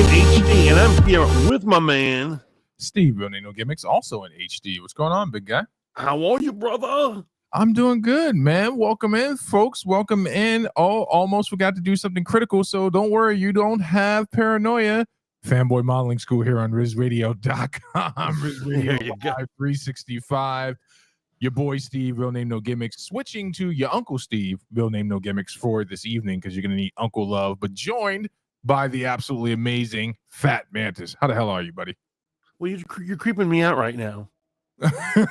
HD, and I'm here with my man Steve, real name no gimmicks, also in HD. What's going on, big guy? How are you, brother? I'm doing good, man. Welcome in, folks. Welcome in. Oh, almost forgot to do something critical, so don't worry. You don't have paranoia. Fanboy Modeling School here on RizRadio.com. Riz Radio There you go. 365. Your boy Steve, real name no gimmicks, switching to your Uncle Steve, real name no gimmicks for this evening because you're going to need Uncle Love, but joined by the absolutely amazing Fat Mantis. How the hell are you, buddy? Well, you're creeping me out right now.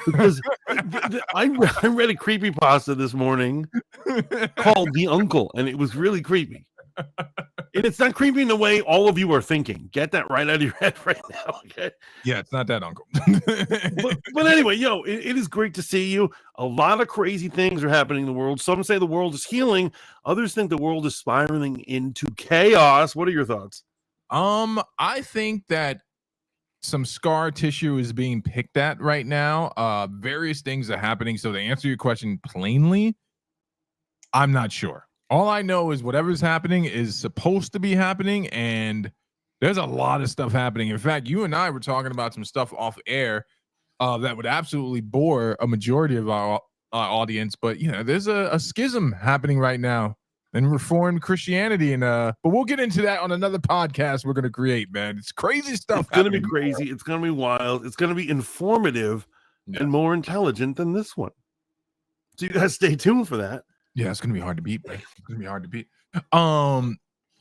Because I read a creepypasta this morning called The Uncle, and it was really creepy. And it's not creepy in the way all of you are thinking. Get that right out of your head right now, okay? Yeah, it's not that uncle. but anyway, it is great to see you. A lot of crazy things are happening in the world. Some say the world is healing. Others think the world is spiraling into chaos. What are your thoughts? I think that some scar tissue is being picked at right now. Various things are happening. So to answer your question plainly, I'm not sure. All I know is whatever's happening is supposed to be happening, and there's a lot of stuff happening. In fact, you and I were talking about some stuff off air that would absolutely bore a majority of our audience. But there's a schism happening right now in Reformed Christianity, and but we'll get into that on another podcast we're gonna create, man. It's crazy stuff. It's gonna be crazy. It's gonna be wild. It's gonna be informative and more intelligent than this one. So you guys stay tuned for that. Yeah, it's gonna be hard to beat, man. It's gonna be hard to beat.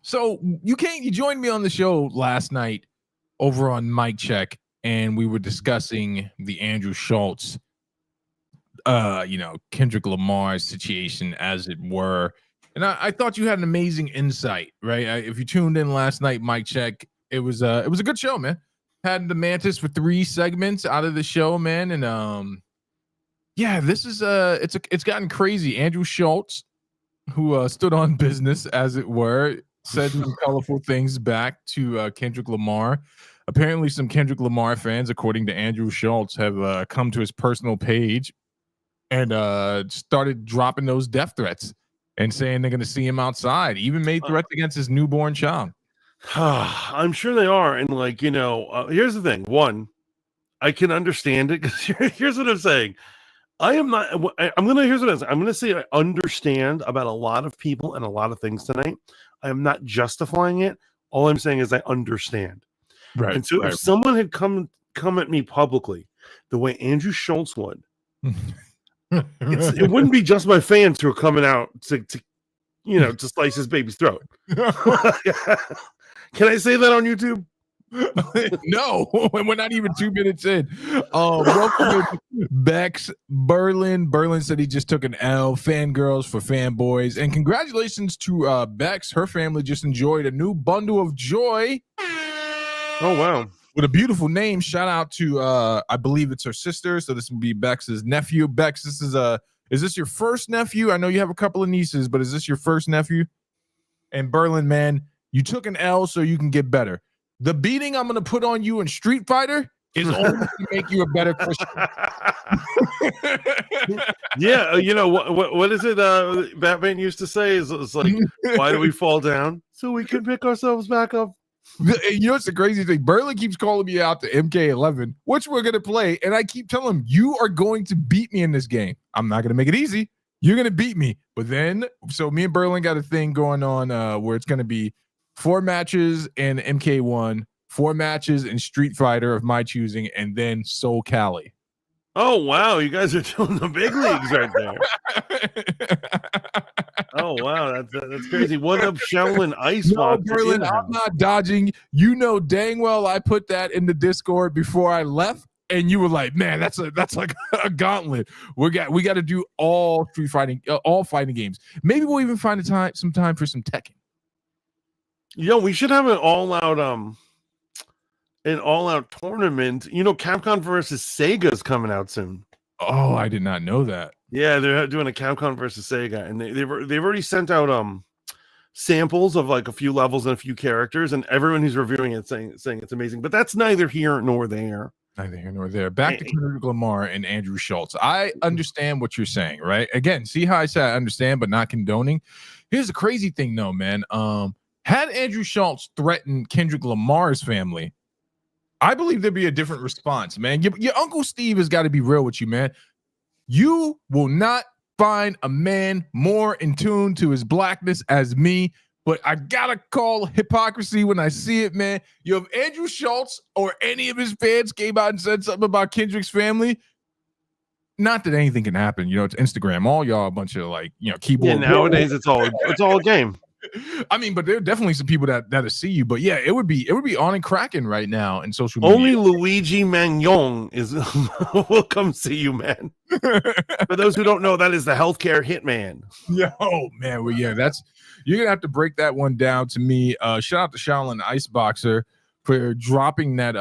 So you joined me on the show last night over on Mic Check, and we were discussing the Andrew Schultz, Kendrick Lamar situation, as it were. And I thought you had an amazing insight, right? If you tuned in last night, Mic Check, it was a good show, man. Had the Mantis for 3 segments out of the show, man, and yeah, this is it's gotten crazy. Andrew Schultz, who stood on business, as it were, said some colorful things back to Kendrick Lamar. Apparently, some Kendrick Lamar fans, according to Andrew Schultz, have come to his personal page and started dropping those death threats and saying they're going to see him outside. Even made threats against his newborn child. I'm sure they are, and here's the thing. One, I can understand it because here's what I'm saying. Here's what I'm saying. I'm going to say I understand about a lot of people and a lot of things tonight. I am not justifying it. All I'm saying is I understand. Right. And so if someone had come at me publicly the way Andrew Schultz would, it wouldn't be just my fans who are coming out to slice his baby's throat. Can I say that on YouTube? No, we're not even 2 minutes in. Welcome to Bex Berlin. Berlin said he just took an L. Fangirls for fanboys, and congratulations to Bex. Her family just enjoyed a new bundle of joy. Oh wow! With a beautiful name. Shout out to I believe it's her sister. So this would be Bex's nephew. Bex, this is this your first nephew? I know you have a couple of nieces, but is this your first nephew? And Berlin, man, you took an L so you can get better. The beating I'm going to put on you in Street Fighter is only to make you a better Christian. Yeah, what is it Batman used to say? It's like, why do we fall down? So we can pick ourselves back up. It's the crazy thing. Berlin keeps calling me out to MK11, which we're going to play, and I keep telling him, you are going to beat me in this game. I'm not going to make it easy. You're going to beat me. But then, so me and Berlin got a thing going on where it's going to be 4 matches in MK1, 4 matches in Street Fighter of my choosing, and then Soul Cali. Oh wow, you guys are doing the big leagues right there. Oh wow, that's crazy. What up, Shaolin Ice? No, Berlin, I'm not dodging. You know dang well I put that in the Discord before I left, and you were like, "Man, that's like a gauntlet." We got to do all street fighting, all fighting games. Maybe we'll even find some time for some Tekken. We should have an all-out tournament. Capcom versus Sega is coming out soon. Oh, I did not know that. Yeah, they're doing a Capcom versus Sega, and they've already sent out samples of like a few levels and a few characters, and everyone who's reviewing it saying it's amazing. But that's neither here nor there. Neither here nor there. Back to Kendrick Lamar and Andrew Schultz. I understand what you're saying, right? Again, see how I said I understand, but not condoning. Here's the crazy thing, though, man. Had Andrew Schultz threatened Kendrick Lamar's family, I believe there'd be a different response, man. Your Uncle Steve has got to be real with you, man. You will not find a man more in tune to his blackness as me, but I gotta call hypocrisy when I see it, man. You have Andrew Schultz or any of his fans came out and said something about Kendrick's family. Not that anything can happen, it's Instagram. All y'all a bunch of keyboard. Yeah, nowadays it's all a game. I mean, but there are definitely some people that'll see you. But yeah, it would be on and cracking right now in social media. Only Luigi Mangion will come see you, man. For those who don't know, that is the healthcare hitman. Yo, man. Well, yeah, you're gonna have to break that one down to me. Shout out to Shaolin Iceboxer for dropping that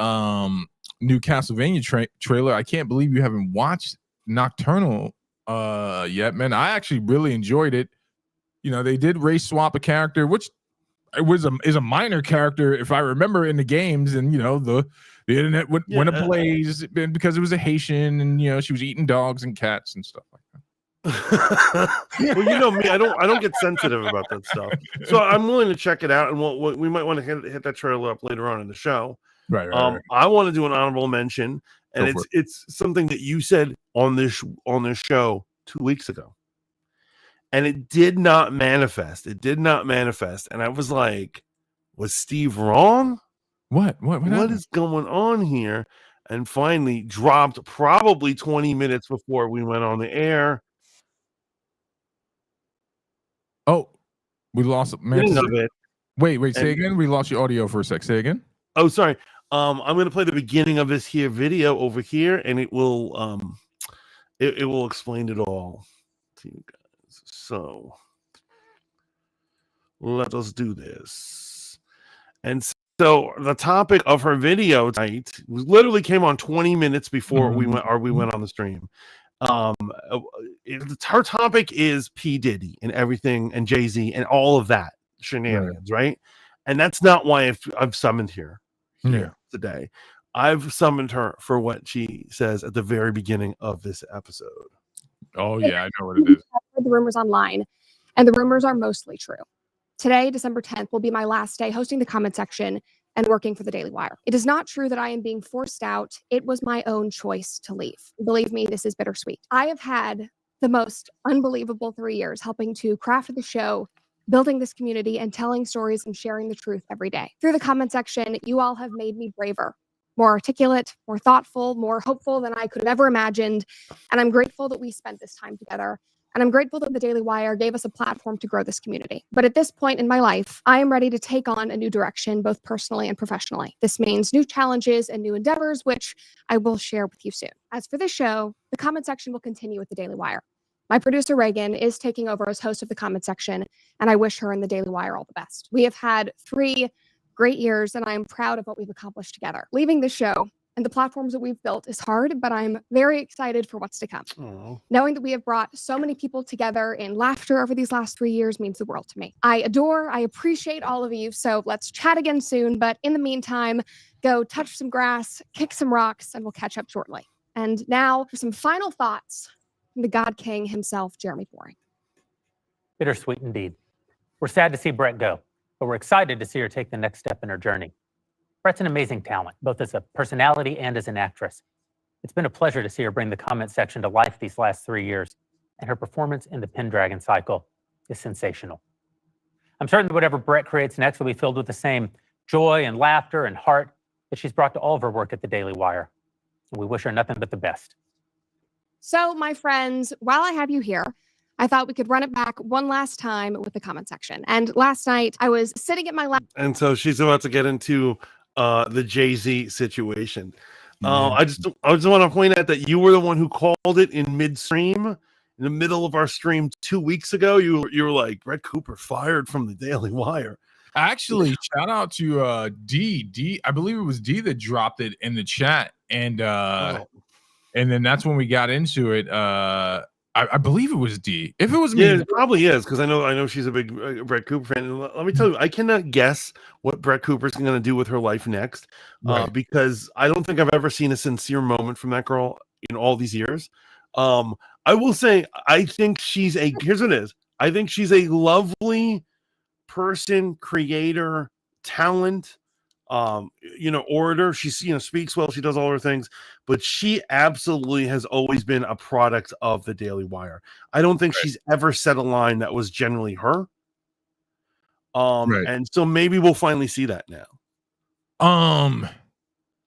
new Castlevania trailer. I can't believe you haven't watched Nocturnal yet, man. I actually really enjoyed it. They did race swap a character, which is a minor character if I remember in the games, and the internet went ablaze because it was a Haitian, and she was eating dogs and cats and stuff like that. Well, you know me, I don't get sensitive about that stuff, so I'm willing to check it out, and we might want to hit that trailer up later on in the show. Right. I want to do an honorable mention, and it's something that you said on this show 2 weeks ago. And it did not manifest. And I was like, was Steve wrong? What is going on here? And finally dropped probably 20 minutes before we went on the air. Oh, we lost Mantis. Wait, say again. We lost your audio for a sec. Say again. Oh, sorry. I'm going to play the beginning of this here video over here, and it will it will explain it all to you guys. So let us do this. And so the topic of her video tonight literally came on 20 minutes before we went on the stream. Her topic is P. Diddy and everything, and Jay-Z and all of that shenanigans, right? And that's not why I've summoned here today. I've summoned her for what she says at the very beginning of this episode. Oh, yeah, I know what it is. The rumors online, and the rumors are mostly true. Today, December 10th, will be my last day hosting the comment section and working for the Daily Wire. It is not true that I am being forced out. It was my own choice to leave. Believe me, this is bittersweet. I have had the most unbelievable 3 years helping to craft the show, building this community, and telling stories and sharing the truth every day. Through the comment section, you all have made me braver, more articulate, more thoughtful, more hopeful than I could have ever imagined. And I'm grateful that we spent this time together. And I'm grateful that the Daily Wire gave us a platform to grow this community. But at this point in my life, I am ready to take on a new direction, both personally and professionally. This means new challenges and new endeavors, which I will share with you soon. As for this show, the comment section will continue with the Daily Wire. My producer, Reagan, is taking over as host of the comment section, and I wish her and the Daily Wire all the best. We have had 3 great years, and I am proud of what we've accomplished together. Leaving the show and the platforms that we've built is hard, but I'm very excited for what's to come. Aww. Knowing that we have brought so many people together in laughter over these last 3 years means the world to me. I appreciate all of you, so let's chat again soon. But in the meantime, go touch some grass, kick some rocks, and we'll catch up shortly. And now for some final thoughts from the God King himself, Jeremy Boring. Bittersweet indeed. We're sad to see Brett go, but we're excited to see her take the next step in her journey. Brett's an amazing talent, both as a personality and as an actress. It's been a pleasure to see her bring the comment section to life these last 3 years, and her performance in the Pendragon cycle is sensational. I'm certain that whatever Brett creates next will be filled with the same joy and laughter and heart that she's brought to all of her work at the Daily Wire. And we wish her nothing but the best. So, my friends, while I have you here, I thought we could run it back one last time with the comment section. And last night, I was sitting at my lap. And so she's about to get into the Jay-Z situation. I just want to point out that you were the one who called it in midstream, in the middle of our stream 2 weeks ago. You were like, Brett Cooper fired from the Daily Wire. Actually, shout out to D. I believe it was D that dropped it in the chat, and then that's when we got into it. I believe it was D. If it was me, it probably is, because I know she's a big Brett Cooper fan. And let me tell you, I cannot guess what Brett Cooper's going to do with her life next, because I don't think I've ever seen a sincere moment from that girl in all these years. I will say, I think here's what it is. I think she's a lovely person, creator, talent, orator. She's, speaks well. She does all her things, but she absolutely has always been a product of the Daily Wire. I don't think she's ever said a line that was generally her. And so maybe we'll finally see that now.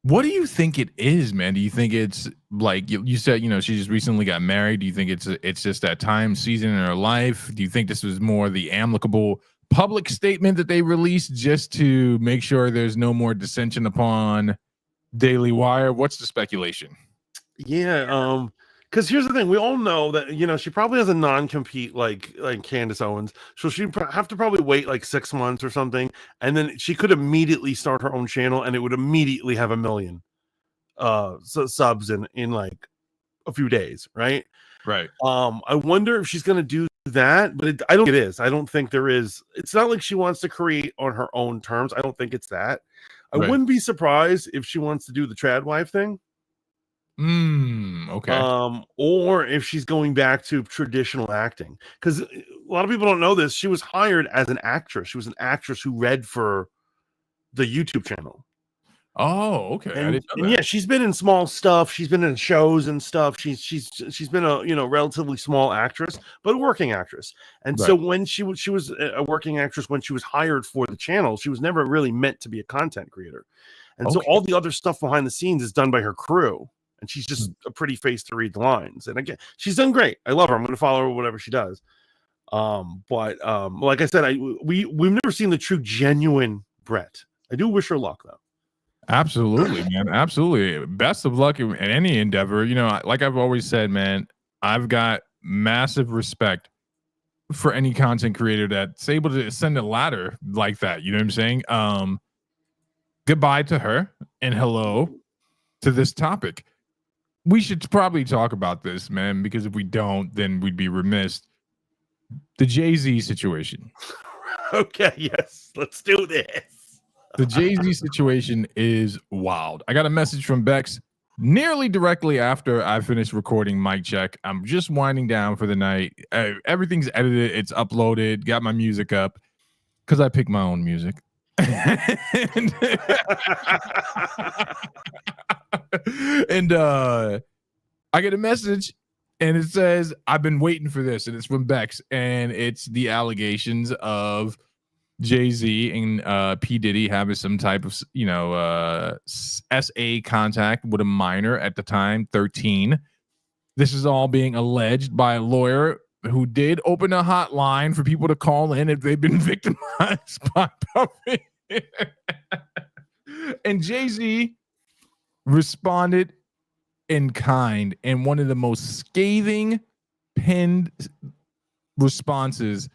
What do you think it is, man? Do you think it's like you said, she just recently got married? Do you think it's just that time season in her life? Do you think this was more the amicable public statement that they released just to make sure there's no more dissension upon Daily Wire? What's the speculation? Yeah, because here's the thing: we all know that she probably has a non-compete like Candace Owens, so she'd have to probably wait like 6 months or something, and then she could immediately start her own channel, and it would immediately have 1 million subs in like a few days, right? Right. I wonder if she's gonna do that, but I don't think it is. I don't think there is. It's not like she wants to create on her own terms. I don't think it's that. I wouldn't be surprised if she wants to do the trad wife thing. Okay. Or if she's going back to traditional acting, because a lot of people don't know this. She was hired as an actress. She was an actress who read for the YouTube channel. Oh, okay. I didn't know that. Yeah, she's been in small stuff. She's been in shows and stuff. She's been a relatively small actress, but a working actress. And so when she was a working actress when she was hired for the channel, she was never really meant to be a content creator. And so all the other stuff behind the scenes is done by her crew. And she's just a pretty face to read the lines. And again, she's done great. I love her. I'm going to follow her whatever she does. But like I said, we've never seen the true genuine Brett. I do wish her luck though. Absolutely, man. Absolutely. Best of luck in any endeavor. Like I've always said, man, I've got massive respect for any content creator that's able to ascend a ladder like that. You know what I'm saying? Goodbye to her and hello to this topic. We should probably talk about this, man, because if we don't, then we'd be remiss. The Jay-Z situation. Okay, yes, let's do this. The Jay-Z situation is wild. I got a message from Bex nearly directly after I finished recording Mic Check. I'm just winding down for the night. Everything's edited. It's uploaded. Got my music up because I pick my own music. And I get a message and it says, I've been waiting for this. And it's from Bex. And it's the allegations of Jay-Z and P. Diddy having some type of, SA contact with a minor at the time, 13. This is all being alleged by a lawyer who did open a hotline for people to call in if they've been victimized by puppy. And Jay-Z responded in kind, and one of the most scathing pinned responses.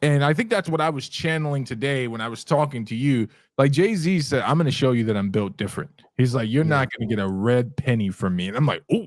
And I think that's what I was channeling today when I was talking to you. Like Jay-Z said, I'm going to show you that I'm built different. He's like, you're not going to get a red penny from me. And I'm like, oh.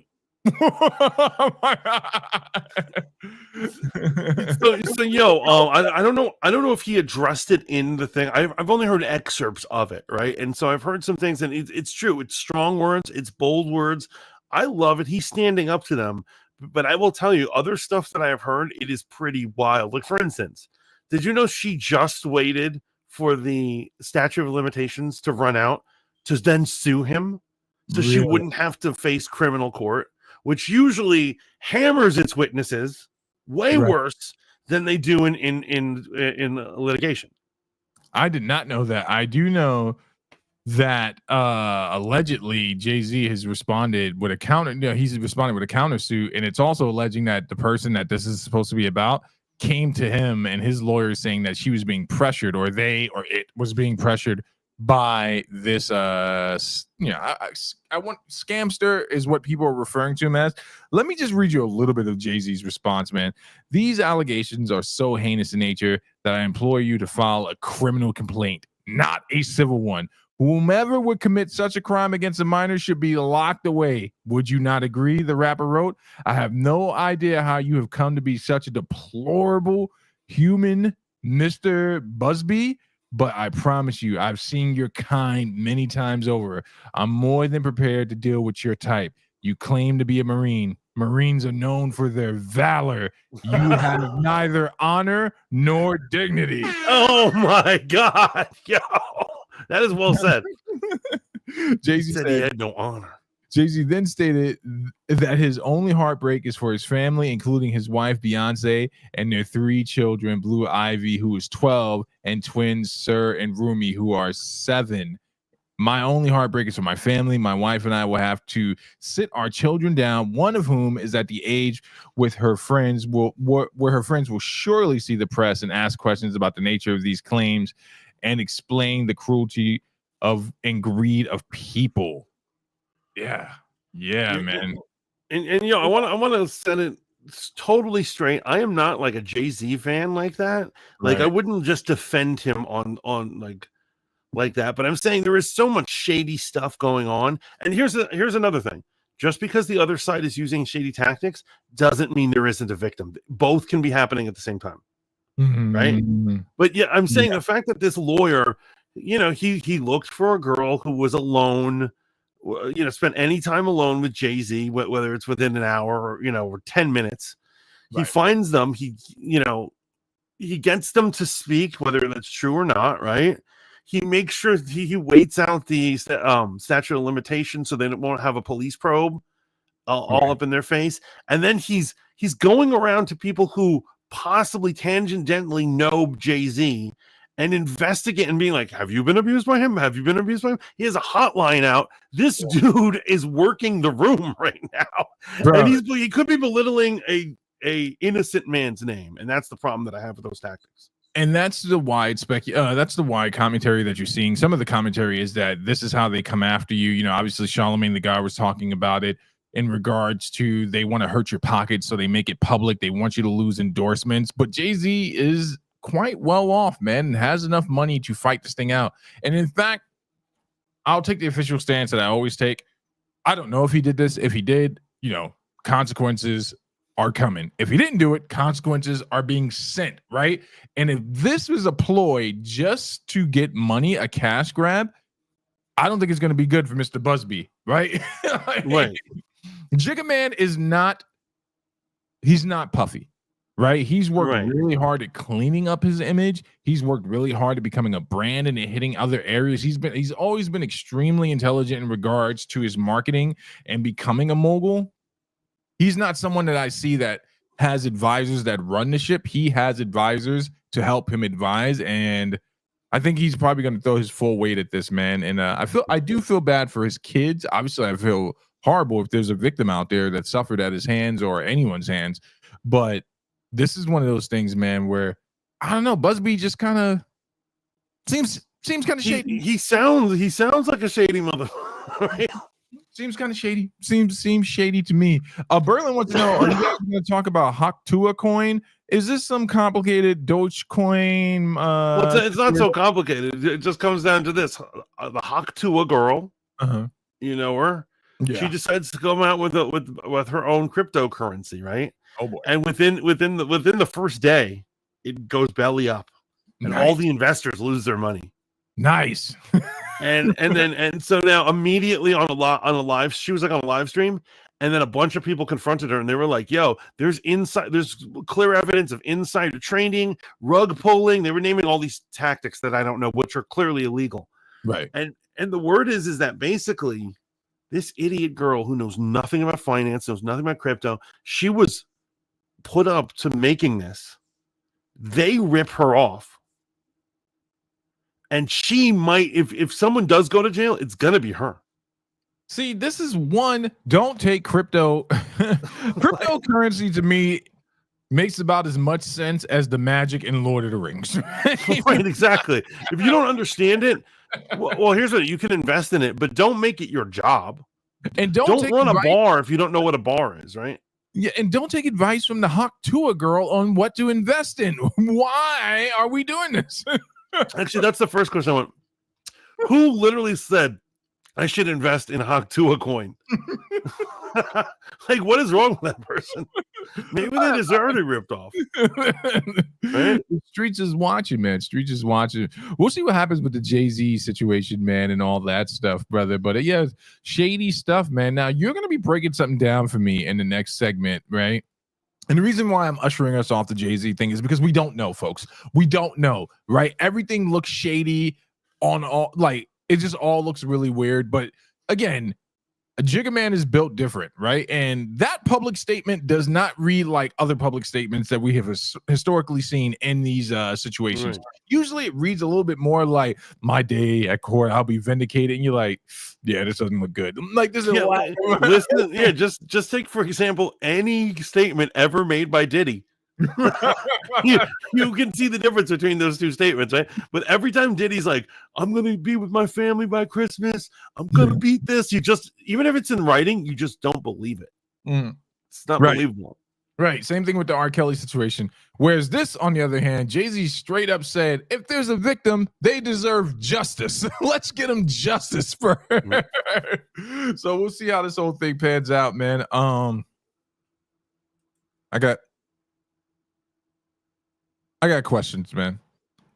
I don't know if he addressed it in the thing. I've only heard excerpts of it, right? And so I've heard some things, and it's true. It's strong words, it's bold words. I love it. He's standing up to them. But I will tell you, other stuff that I have heard, it is pretty wild. Like, for instance, did you know she just waited for the statute of limitations to run out to then sue him, so she wouldn't have to face criminal court, which usually hammers its witnesses way worse than they do in litigation. I did not know that. I do know that allegedly Jay-Z has responded with a counter. He's responded with a countersuit, and it's also alleging that the person that this is supposed to be about came to him and his lawyer saying that she was being pressured, or it was being pressured by this I want scamster is what people are referring to him as. Let me just read you a little bit of Jay-Z's response, man. These allegations are so heinous in nature that I implore you to file a criminal complaint, not a civil one. Whomever would commit such a crime against a minor should be locked away. Would you not agree? The rapper wrote. I have no idea how you have come to be such a deplorable human, Mr. Busby, but I promise you, I've seen your kind many times over. I'm more than prepared to deal with your type. You claim to be a Marine. Marines are known for their valor. You have neither honor nor dignity. Oh my God, yo, that is well said. Jay-Z Said he said, had no honor. Jay-Z then stated that his only heartbreak is for his family, including his wife, Beyonce, and their 3 children, Blue Ivy, who is 12, and twins, Sir and Rumi, who are 7. My only heartbreak is for my family. My wife and I will have to sit our children down, one of whom is at the age with her friends where her friends will surely see the press and ask questions about the nature of these claims and explain the cruelty of and greed of people. Yeah, man. And you know, I want to set it totally straight. I am not like a Jay-Z fan like that. Like, Right. I wouldn't just defend him on like that. But I'm saying there is so much shady stuff going on. And here's another thing. Just because the other side is using shady tactics doesn't mean there isn't a victim. Both can be happening at the same time. Right. But yeah, I'm saying the fact that this lawyer, you know, he looked for a girl who was alone, you know, spent any time alone with Jay-Z, whether it's within an hour or, you know, or 10 minutes. He finds them. He gets them to speak, whether that's true or not. Right. He makes sure he waits out the statute of limitations so they won't have a police probe all up in their face. And then he's going around to people who possibly tangentially know Jay-Z and investigate and being like, have you been abused by him? Have you been abused by him? He has a hotline out. This dude is working the room right now. Bro. And he could be belittling a innocent man's name. And that's the problem that I have with those tactics. And that's the wide that's the wide commentary that you're seeing. Some of the commentary is that this is how they come after you. You know, obviously Charlemagne the God was talking about it in regards to they want to hurt your pockets, so they make it public. They want you to lose endorsements. But Jay-Z is quite well off, man, and has enough money to fight this thing out. And in fact, I'll take the official stance that I always take. I don't know if he did this. If he did, you know, consequences are coming. If he didn't do it, consequences are being sent, right? And if this was a ploy just to get money, a cash grab, I don't think it's going to be good for Mr. Busby, right? Right. Jigga Man is not, he's not puffy, right? He's worked really hard at cleaning up his image. He's worked really hard at becoming a brand and hitting other areas. He's always been extremely intelligent in regards to his marketing and becoming a mogul. He's not someone that I see that has advisors that run the ship. He has advisors to help him advise, and I think he's probably going to throw his full weight at this, man. And I do feel bad for his kids. Obviously, I feel horrible if there's a victim out there that suffered at his hands or anyone's hands. But this is one of those things, man, where I don't know. Busby just kind of seems kind of shady. He sounds like a shady mother. Right? Seems kind of shady. Seems shady to me. Berlin wants to know: are you guys going to talk about Haktua coin? Is this some complicated Dogecoin? Well, it's not so complicated. It just comes down to this: the Haktua girl. You know her. Yeah. She decides to come out with her own cryptocurrency, right? Oh boy! And within the first day, it goes belly up, and all the investors lose their money. Nice. and so now immediately on a live, she was like on a live stream, and then a bunch of people confronted her and they were like, yo, there's clear evidence of insider trading, rug pulling. They were naming all these tactics that I don't know, which are clearly illegal. Right. And the word is that basically this idiot girl who knows nothing about finance, knows nothing about crypto, she was put up to making this. They rip her off. And she might, if someone does go to jail, it's going to be her. See, this is one, don't take crypto. Cryptocurrency to me makes about as much sense as the magic in Lord of the Rings. Right, exactly. If you don't understand it, well, here's what you can invest in it, but don't make it your job. And don't run a bar if you don't know what a bar is, right? Yeah, and don't take advice from the Haktua girl on what to invest in. Why are we doing this? Actually, that's the first question I went. Who literally said I should invest in Haktua coin? Like, what is wrong with that person? Maybe they deserve to be ripped off. Right? The streets is watching, man. Streets is watching. We'll see what happens with the Jay-Z situation, man, and all that stuff, brother. But yeah, shady stuff, man. Now you're gonna be breaking something down for me in the next segment, right? And the reason why I'm ushering us off the Jay-Z thing is because we don't know, folks. We don't know, right? Everything looks shady on all, like it just all looks really weird. But again, a Jigga Man is built different, right? And that public statement does not read like other public statements that we have historically seen in these situations. Right. Usually it reads a little bit more like, my day at court, I'll be vindicated. And you're like, yeah, this doesn't look good. Like, this is listen, just take, for example, any statement ever made by Diddy. you can see the difference between those two statements, right? But every time Diddy's like, I'm gonna be with my family by Christmas, I'm gonna beat this, you just, even if it's in writing, you just don't believe it. It's not believable. Right. Same thing with the R. Kelly situation. Whereas this, on the other hand, Jay-Z straight up said, if there's a victim, they deserve justice. Let's get them justice for her. So we'll see how this whole thing pans out, man. I got questions, man.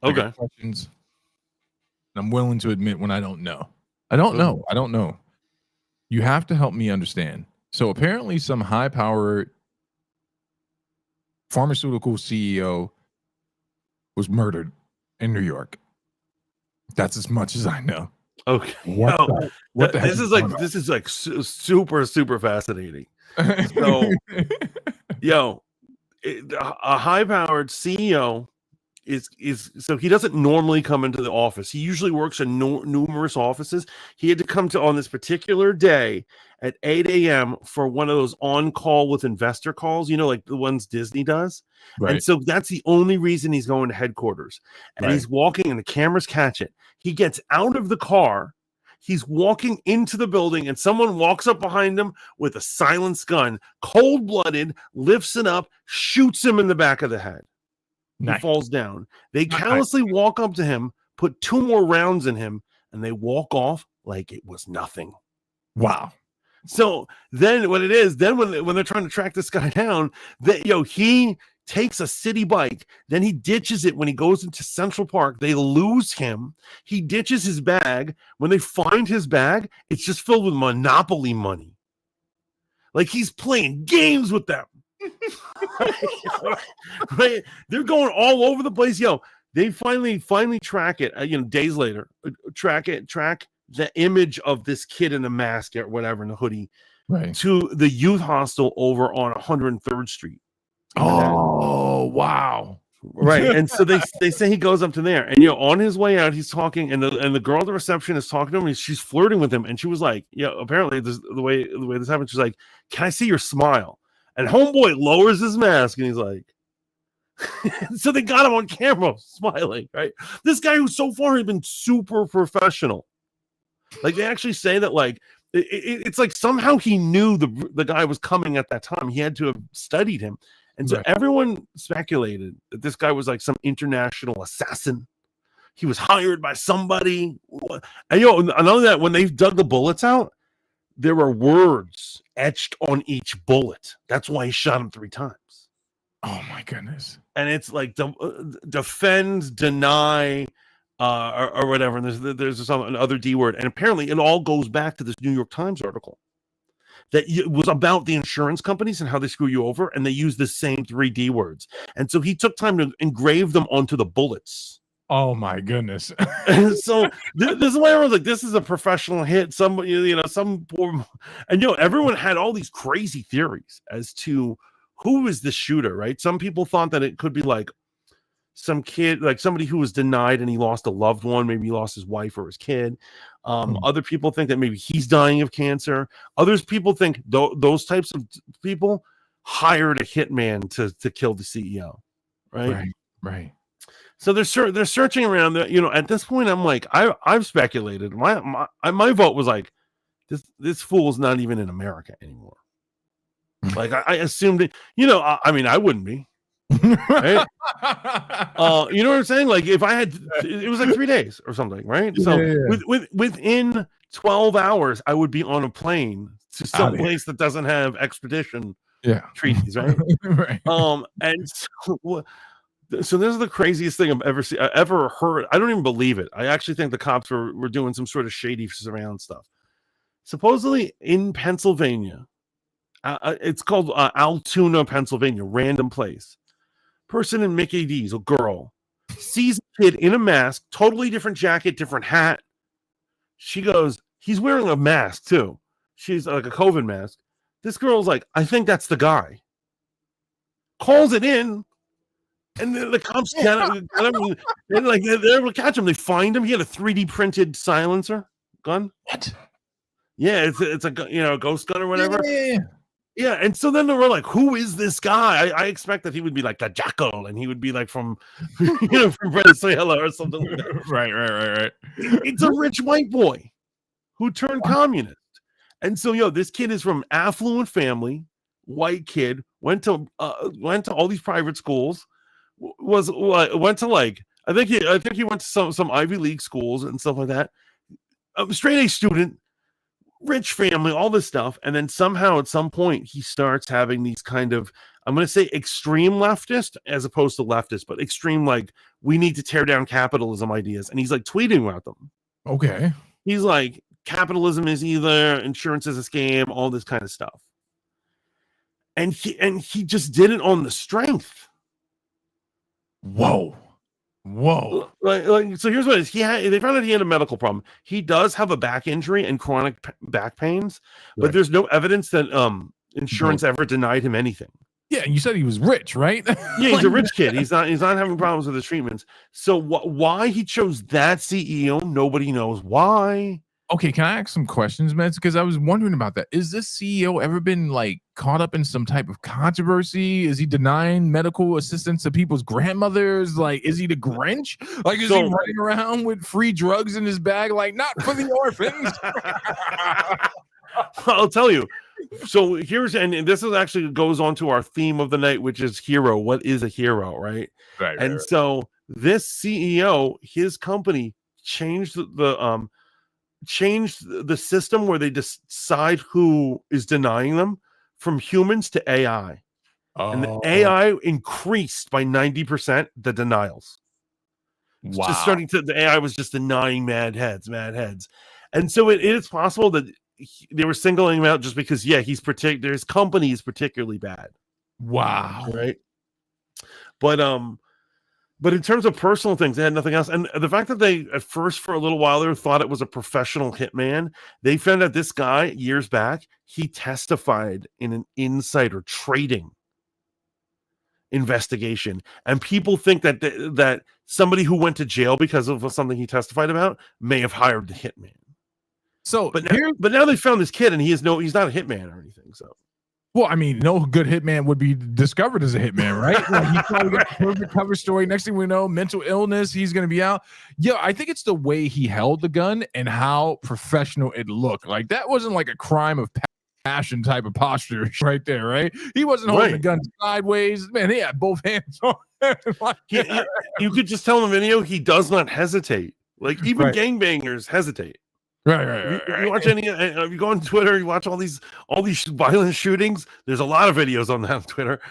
Okay. I got questions. I'm willing to admit when I don't know. I don't know. You have to help me understand. So apparently some high-powered pharmaceutical CEO was murdered in New York. That's as much as I know. Okay. This is like super, super fascinating. So, a high-powered CEO is so he doesn't normally come into the office. He usually works in numerous offices. He had to come to on this particular day at 8 a.m. for one of those on-call with investor calls, like the ones Disney does. Right. And so that's the only reason he's going to headquarters. And he's walking and the cameras catch it. He gets out of the car. He's walking into the building and someone walks up behind him with a silenced gun, cold-blooded, lifts it up, shoots him in the back of the head. Nice. He falls down. They callously walk up to him, put 2 more rounds in him, and they walk off like it was nothing. Wow. So then what it is, then when they're trying to track this guy down, he takes a city bike, then he ditches it when he goes into Central Park. They lose him. He ditches his bag. When they find his bag, it's just filled with Monopoly money. Like he's playing games with them. Right? They're going all over the place. They finally track it, days later, track the image of this kid in the mask or whatever in the hoodie to the youth hostel over on 103rd Street. Oh, wow. Right. And so they say he goes up to there and on his way out, he's talking and the girl at the reception is talking to him and she's flirting with him. And she was like, apparently the way this happened, she's like, can I see your smile? And homeboy lowers his mask and he's like, so they got him on camera smiling, right? This guy who so far has been super professional. Like they actually say that like it's like somehow he knew the guy was coming at that time. He had to have studied him. And so everyone speculated that this guy was like some international assassin. He was hired by somebody. And not only that, when they dug the bullets out, there were words etched on each bullet. That's why he shot him 3 times. Oh my goodness. And it's like defend, deny, or whatever. And there's another D word. And apparently it all goes back to this New York Times article that was about the insurance companies and how they screw you over. And they use the same 3 D words. And so he took time to engrave them onto the bullets. Oh my goodness. And so this is why I was like, this is a professional hit. Somebody, some poor, and everyone had all these crazy theories as to who is the shooter, right? Some people thought that it could be like some kid, like somebody who was denied and he lost a loved one. Maybe he lost his wife or his kid. Other people think that maybe he's dying of cancer. Others people think those types of people hired a hitman to kill the CEO, right? Right. So they're searching around. At this point, I'm like, I've speculated. My vote was like, this fool's not even in America anymore. Like I assumed it. I wouldn't be. Right? You know what I'm saying? Like if I had, it was like 3 days or something, right? So within 12 hours, I would be on a plane to some place that doesn't have expedition treaties, right? Right. And so this is the craziest thing I ever heard. I don't even believe it. I actually think the cops were doing some sort of shady surround stuff. Supposedly in Pennsylvania, it's called Altoona, Pennsylvania, random place. Person in Mickey D's, a girl, sees a kid in a mask, totally different jacket, different hat. She goes, he's wearing a mask too. She's like a COVID mask. This girl's like, I think that's the guy. Calls it in, and the cops got him, and like they're able to catch him. They find him. He had a 3D printed silencer gun. What? Yeah, it's a ghost gun or whatever. Yeah. Yeah, and so then they were like, "Who is this guy?" I expect that he would be like the Jackal, and he would be like from, from Venezuela or something like that. Right. It's a rich white boy who turned communist, and so this kid is from affluent family, white kid, went to all these private schools, went to like I think he went to some Ivy League schools and stuff like that. Straight A student. Rich family, all this stuff, and then somehow at some point he starts having these kind of, I'm going to say extreme leftist as opposed to leftist, but extreme like we need to tear down capitalism ideas, and he's like tweeting about them. Okay. He's like, capitalism is either, insurance is a scam, all this kind of stuff, and he just did it on the strength. Whoa. Like so here's what it is. They found out he had a medical problem. He does have a back injury and chronic back pains, but there's no evidence that insurance ever denied him anything. Yeah, and you said he was rich, right? Yeah, he's a rich kid. He's not having problems with his treatments. So why he chose that CEO, nobody knows why. Okay, can I ask some questions, man? Because I was wondering about that. Is this CEO ever been like caught up in some type of controversy? Is he denying medical assistance to people's grandmothers? Like, is he the Grinch? Like, is he running around with free drugs in his bag? Like, not for the orphans. I'll tell you. So and this is actually goes on to our theme of the night, which is hero. What is a hero, right? Right. So this CEO, his company changed the system where they decide who is denying them from humans to AI. And the AI increased by 90% the denials. Wow. Just the AI was just denying mad heads. And so it is possible that they were singling him out just because, his company is particularly bad. Wow. Right. But in terms of personal things, they had nothing else. And the fact that they, at first, for a little while there, thought it was a professional hitman, they found out this guy, years back, he testified in an insider trading investigation. And people think that somebody who went to jail because of something he testified about may have hired the hitman. So, but now they found this kid, and he's not a hitman or anything. So. Well, I mean, no good hitman would be discovered as a hitman, right? Like, he probably got a perfect cover story. Next thing we know, mental illness, he's going to be out. Yeah, I think it's the way he held the gun and how professional it looked. Like, that wasn't like a crime of passion type of posture right there, right? He wasn't holding the gun sideways. Man, he had both hands on it. You could just tell in the video, he does not hesitate. Like, even gangbangers hesitate. Right. You watch you go on Twitter, you watch all these violent shootings. There's a lot of videos on that on Twitter.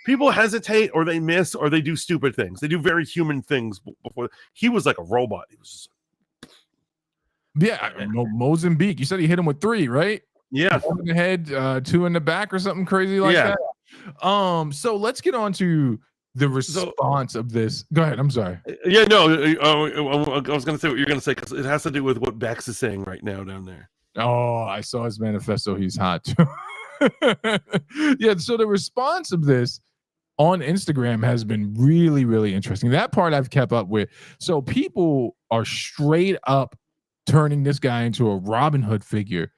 People hesitate, or they miss, or they do stupid things. They do very human things before. He was like a robot. He was just Mozambique. You said he hit him with 3, right? Yeah. 1 in the head, 2 in the back, or something crazy like that. So let's get on to the response of this. Go ahead. I'm sorry. Yeah, no. I was going to say what you're going to say because it has to do with what Bex is saying right now down there. Oh, I saw his manifesto. He's hot too. Yeah. So the response of this on Instagram has been really, really interesting. That part I've kept up with. So people are straight up turning this guy into a Robin Hood figure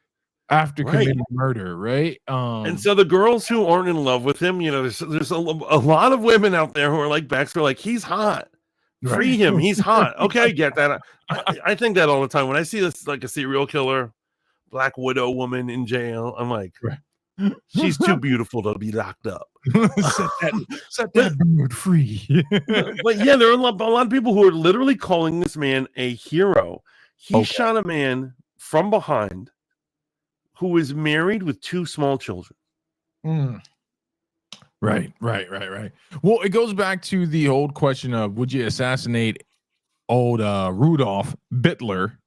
after committing murder, right? And so the girls who aren't in love with him, there's a lot of women out there who are like Baxter, like, he's hot. Free him. He's hot. Okay, I get that. I think that all the time. When I see this, like a serial killer, Black Widow woman in jail, I'm like, she's too beautiful to be locked up. set that dude free. But yeah, there are a lot of people who are literally calling this man a hero. He shot a man from behind who is married with 2 small children. Mm. Right. Well, it goes back to the old question of would you assassinate old Rudolph Bittler?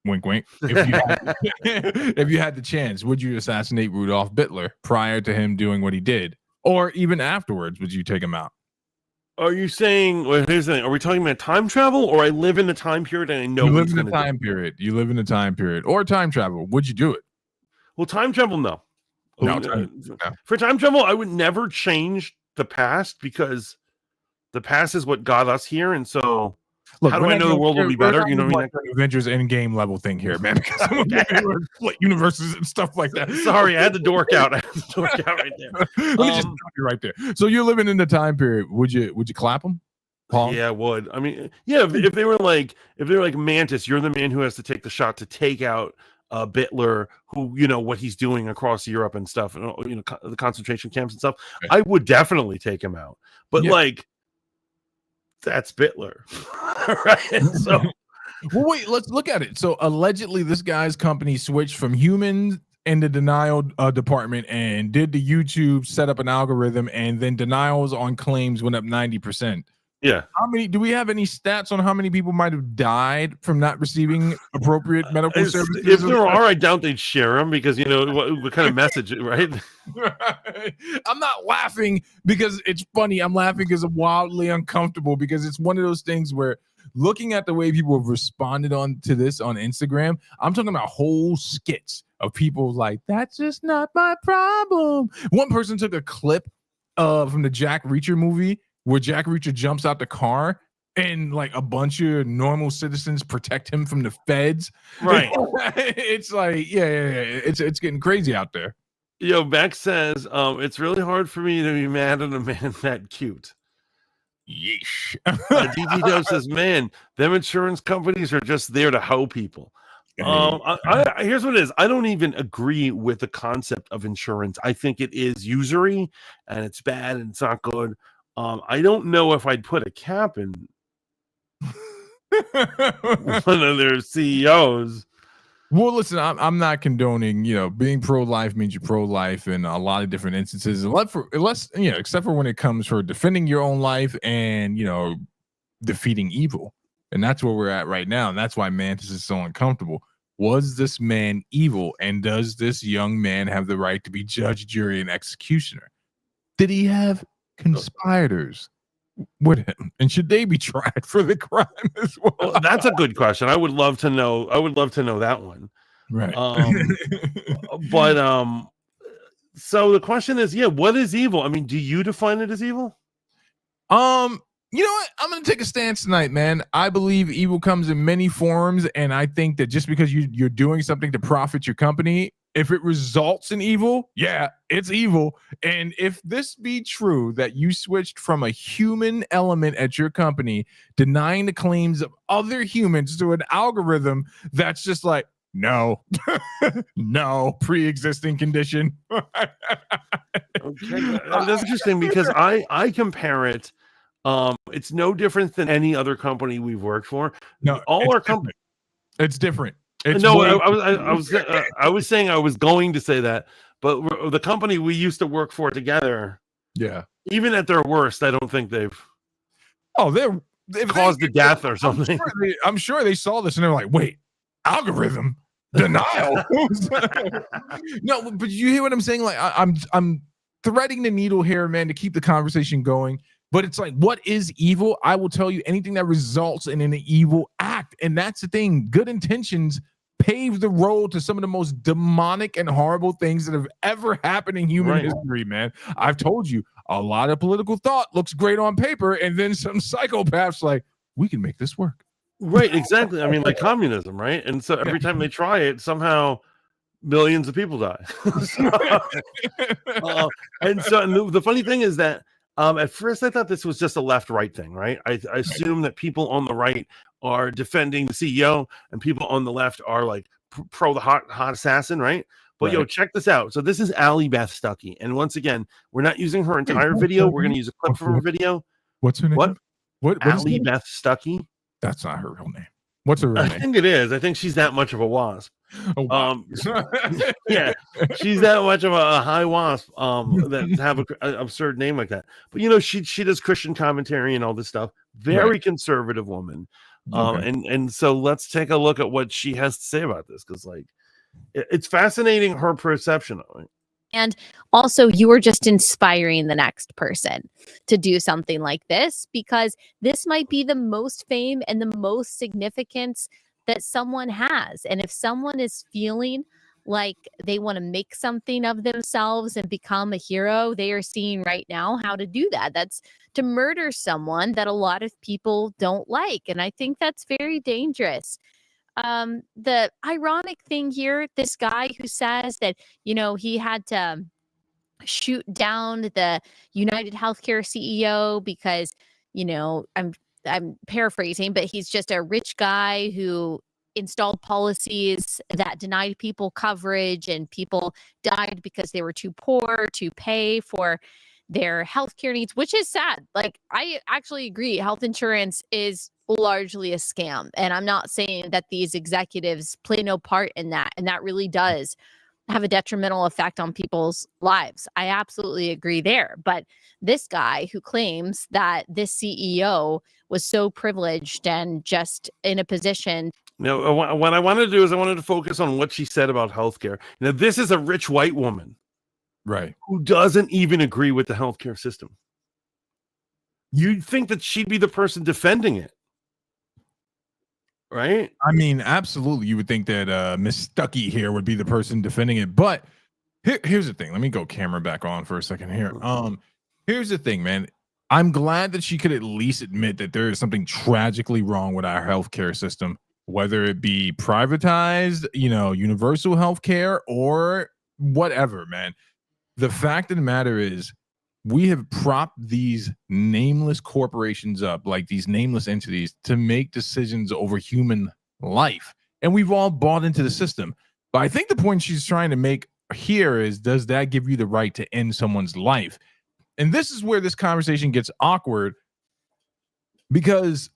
Wink, wink. If you had the chance, would you assassinate Rudolph Bittler prior to him doing what he did, or even afterwards? Would you take him out? Are you saying? Well, here's the thing: are we talking about time travel, or I live in a time period and I know You what live he's in a going to do? time period. You live in a time period, or time travel. Would you do it? Well, time travel, no. No, For time travel, I would never change the past because the past is what got us here, and so Look, how do I know the world will be better? You know what I mean? Like Avengers Endgame level thing here, man. Because split universes and stuff like that. Sorry, I had the dork out. I had the dork out right there. Let me just stop you right there. So you're living in the time period. Would you clap them? Paul? Yeah, I would. I mean, yeah, if they were like Mantis, you're the man who has to take the shot to take out Bittler, who what he's doing across Europe and stuff, and the concentration camps and stuff. Okay. I would definitely take him out, but that's Bittler, right? So, well, wait, let's look at it. So allegedly, this guy's company switched from humans in the denial department and did the YouTube, set up an algorithm, and then denials on claims went up 90%. Yeah. How many? Do we have any stats on how many people might have died from not receiving appropriate medical services? If there are, I doubt they'd share them because what kind of message, right? I'm not laughing because it's funny. I'm laughing because I'm wildly uncomfortable because it's one of those things where looking at the way people have responded to this on Instagram, I'm talking about whole skits of people like, that's just not my problem. One person took a clip from the Jack Reacher movie where Jack Reacher jumps out the car and like a bunch of normal citizens protect him from the feds. Right. It's like, yeah. It's getting crazy out there. Beck says, it's really hard for me to be mad at a man that cute. Yeesh. DT Dove says, man, them insurance companies are just there to hoe people. Here's what it is. I don't even agree with the concept of insurance. I think it is usury and it's bad and it's not good. I don't know if I'd put a cap in one of their CEOs. Well, listen, I'm not condoning, being pro-life means you're pro-life in a lot of different instances, except for when it comes for defending your own life and, defeating evil. And that's where we're at right now. And that's why Mantis is so uncomfortable. Was this man evil? And does this young man have the right to be judge, jury, and executioner? Did he have conspirators with him, and should they be tried for the crime as well? Well, that's a good question. I would love to know that one. Right. But so the question is, what is evil? I mean, do you define it as evil? You know what? I'm going to take a stance tonight, man. I believe evil comes in many forms, and I think that just because you're doing something to profit your company, if it results in evil, yeah, it's evil. And if this be true that you switched from a human element at your company, denying the claims of other humans to an algorithm that's just like, no, no, pre-existing condition. Okay, that's interesting because I compare it. It's no different than any other company we've worked for. No, all our companies. It's different. I was saying I was going to say that, but the company we used to work for together, yeah, even at their worst, I don't think they've caused a death or something. I'm sure they saw this and they're like, wait, algorithm denial. No, but you hear what I'm saying? Like I'm threading the needle here, man, to keep the conversation going. But it's like, what is evil? I will tell you, anything that results in an evil act. And that's the thing. Good intentions pave the road to some of the most demonic and horrible things that have ever happened in human history, man. I've told you, a lot of political thought looks great on paper, and then some psychopaths like, we can make this work. Right, exactly. I mean, like communism, right? And so every time they try it, somehow millions of people die. And the funny thing is that at first I thought this was just a left-right thing, right? I assume that people on the right are defending the CEO and people on the left are like pro the hot assassin, right? But check this out. So this is Allie Beth Stuckey. And once again, we're not using her entire video. We're going to use a clip from her video. What's her name? What Allie Beth Stuckey? That's not her real name. What's her real I name? think it is. I think she's that much of a wasp. Oh, wow. Yeah, she's that much of a high wasp. That have a absurd name like that. But you know, she does Christian commentary and all this stuff. Very conservative woman. Okay. And so let's take a look at what she has to say about this, because like it's fascinating her perception of it. And also, you are just inspiring the next person to do something like this, because this might be the most fame and the most significance that someone has. And if someone is feeling like they want to make something of themselves and become a hero, they are seeing right now how to do that. That's to murder someone that a lot of people don't like. And I think that's very dangerous. The ironic thing here, this guy who says that, you know, he had to shoot down the United Healthcare CEO because, you know, I'm paraphrasing, but he's just a rich guy who installed policies that denied people coverage, and people died because they were too poor to pay for their healthcare needs, which is sad. Like, I actually agree, health insurance is largely a scam, and I'm not saying that these executives play no part in that, and that really does have a detrimental effect on people's lives. I absolutely agree there. But this guy who claims that this CEO was so privileged and just in a position. Now, what I wanted to do is I wanted to focus on what she said about healthcare. Now, this is a rich white woman, Right, who doesn't even agree with the healthcare system. You'd think that she'd be the person defending it, right? I mean, absolutely. You would think that Miss Stucky here would be the person defending it. But here's the thing. Let me go camera back on for a second here. Here's the thing, man. I'm glad that she could at least admit that there is something tragically wrong with our healthcare system, whether it be privatized, you know, universal healthcare or whatever, man. The fact of the matter is, we have propped these nameless corporations up, like these nameless entities, to make decisions over human life. And we've all bought into the system. But I think the point she's trying to make here is, does that give you the right to end someone's life? And this is where this conversation gets awkward, because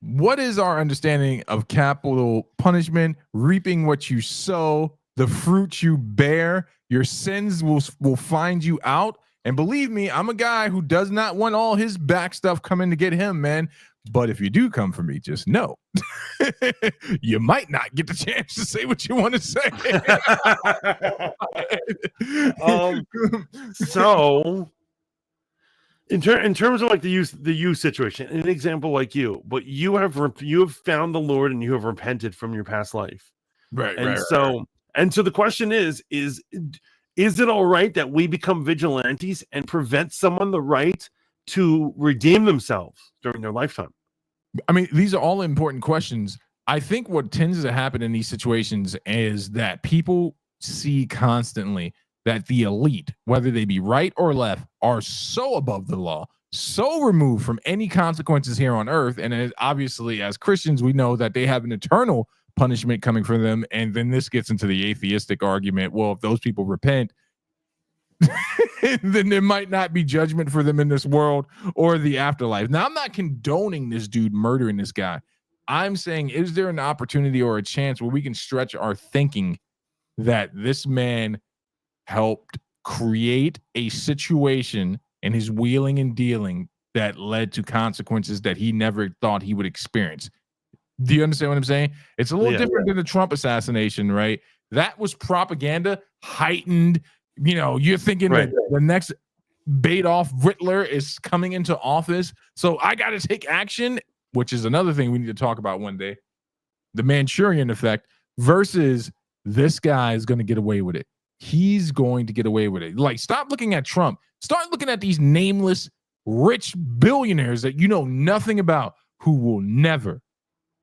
what is our understanding of capital punishment? Reaping what you sow, the fruit you bear, your sins will find you out. And believe me, I'm a guy who does not want all his back stuff coming to get him, man. But if you do come for me, just know you might not get the chance to say what you want to say. So in terms of like the youth situation, an example like you, but you have found the Lord and you have repented from your past life, Right. And so the question is it all right that we become vigilantes and prevent someone the right to redeem themselves during their lifetime? I mean, these are all important questions. I think what tends to happen in these situations is that people see constantly that the elite, whether they be right or left, are so above the law, so removed from any consequences here on earth. And obviously, as Christians, we know that they have an eternal punishment coming for them. And then this gets into the atheistic argument. Well, if those people repent, then there might not be judgment for them in this world or the afterlife. Now, I'm not condoning this dude murdering this guy. I'm saying, is there an opportunity or a chance where we can stretch our thinking that this man helped create a situation in his wheeling and dealing that led to consequences that he never thought he would experience? Do you understand what I'm saying? It's a little different than the Trump assassination, right? That was propaganda heightened. You know, you're thinking that the next Adolf Hitler is coming into office, so I got to take action, which is another thing we need to talk about one day. The Manchurian effect versus this guy is going to get away with it. He's going to get away with it. Like, stop looking at Trump. Start looking at these nameless, rich billionaires that you know nothing about, who will never,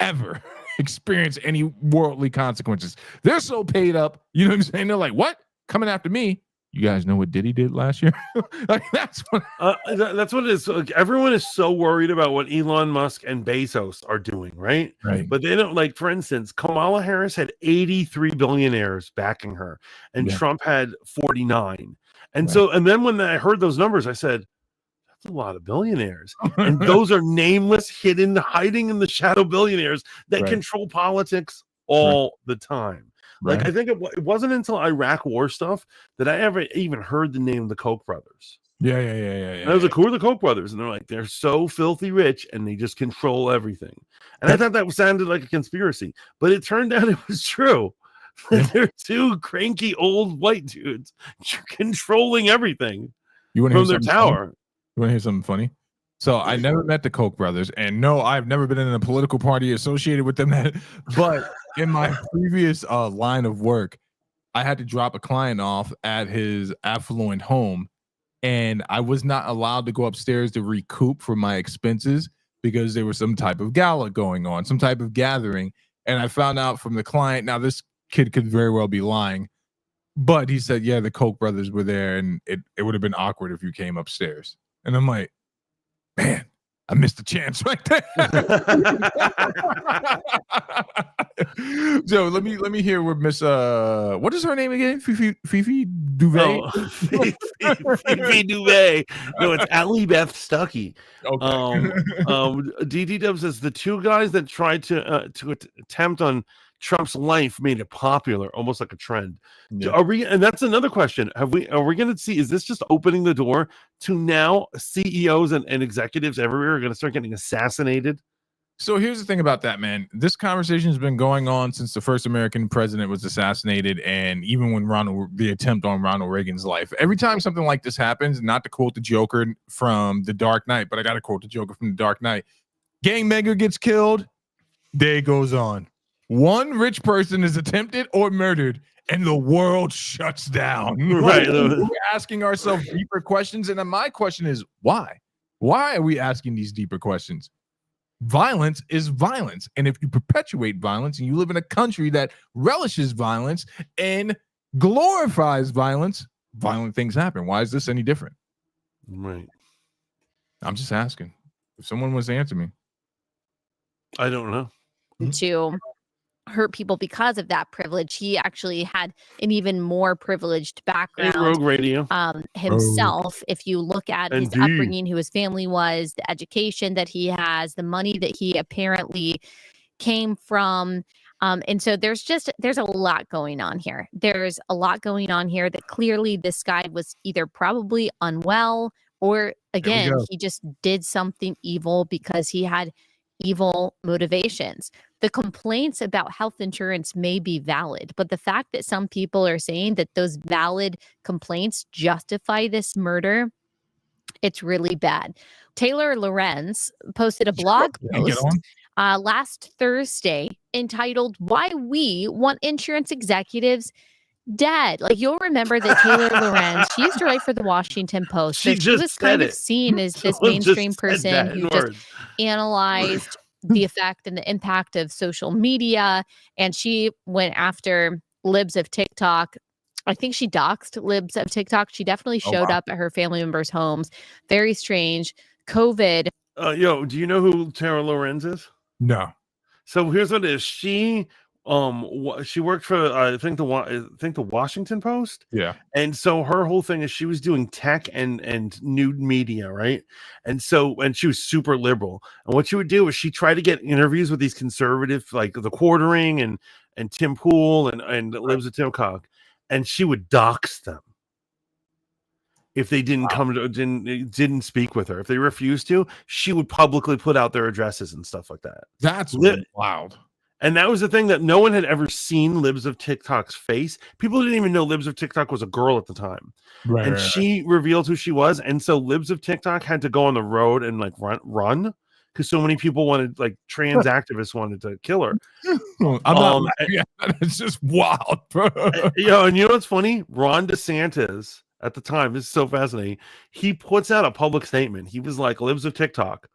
ever experience any worldly consequences. They're so paid up. You know what I'm saying? They're like, what? Coming after me? You guys know what Diddy did last year? Like, that's what it is. Like, everyone is so worried about what Elon Musk and Bezos are doing, right? But they don't, like, for instance, Kamala Harris had 83 billionaires backing her, and Trump had 49. And so, and then when I heard those numbers, I said, that's a lot of billionaires. And those are nameless, hidden, hiding in the shadow billionaires that Right. control politics all the time. Like, Right. I think it wasn't until Iraq war stuff that I ever even heard the name of the Koch brothers. Yeah. And I was like, who are the Koch brothers? And they're like, they're so filthy rich and they just control everything. And I thought that sounded like a conspiracy, but it turned out it was true. Yeah. They're two cranky old white dudes controlling everything You want to from hear their something funny? tower. You want to hear something funny? So I never met the Koch brothers, and no, I've never been in a political party associated with them. But in my previous line of work, I had to drop a client off at his affluent home, and I was not allowed to go upstairs to recoup for my expenses because there was some type of gala going on, some type of gathering. And I found out from the client, now this kid could very well be lying, but he said, yeah, the Koch brothers were there, and it would have been awkward if you came upstairs. And I'm like, man, I missed a chance right there. So let me hear where Miss what is her name again? Fifi Duvet. Oh, Fifi Duvet. No, it's Allie Beth Stuckey. Okay. DD Dub says the two guys that tried to attempt on Trump's life made it popular, almost like a trend. Yeah. Are we? And that's another question. Are we going to see? Is this just opening the door to now CEOs and executives everywhere are going to start getting assassinated? So here's the thing about that, man. This conversation has been going on since the first American president was assassinated, and even when the attempt on Ronald Reagan's life. Every time something like this happens, not to quote the Joker from The Dark Knight, but I got to quote the Joker from The Dark Knight. Gang member gets killed, day goes on. One rich person is attempted or murdered, and the world shuts down. Right. We're asking ourselves deeper questions, and then my question is, why? Why are we asking these deeper questions? Violence is violence, and if you perpetuate violence and you live in a country that relishes violence and glorifies violence, violent things happen. Why is this any different? Right. I'm just asking. If someone wants to answer me. I don't know. To hurt people because of that privilege. He actually had an even more privileged Hey, background Rogue Radio. himself. If you look at his Indeed. upbringing, who his family was, the education that he has, the money that he apparently came from. And so there's a lot going on here. There's a lot going on here that clearly this guy was either probably unwell or, again, he just did something evil because he had evil motivations. The complaints about health insurance may be valid, but the fact that some people are saying that those valid complaints justify this murder, it's really bad. Taylor Lorenz posted a blog post last Thursday entitled "Why We Want Insurance Executives Dead." Like, you'll remember that Taylor Lorenz, she used to write for the Washington Post. She So she was kind of it. seen as this Someone just mainstream said person that who in just words. analyzed the effect and the impact of social media. And she went after libs of TikTok. I think she doxed libs of TikTok. She definitely showed up at her family members' homes. Very strange. COVID. Yo, do you know who Tara Lorenz is? No. So here's what it is. She worked for I think the Washington Post. Yeah. And so her whole thing is she was doing tech and new media, right? And she was super liberal. And what she would do is she tried to get interviews with these conservative, like the Quartering and Tim Pool and Libs of TikTok, and she would dox them if they didn't didn't speak with her. If they refused to, she would publicly put out their addresses and stuff like that. That's wild. And that was the thing, that no one had ever seen Libs of TikTok's face. People didn't even know Libs of TikTok was a girl at the time. Right. And she revealed who she was. And so Libs of TikTok had to go on the road and like run because so many people wanted, like trans activists wanted to kill her. I'm not laughing at that. It's just wild, bro. And you know what's funny? Ron DeSantis at the time, this is so fascinating. He puts out a public statement. He was like, Libs of TikTok.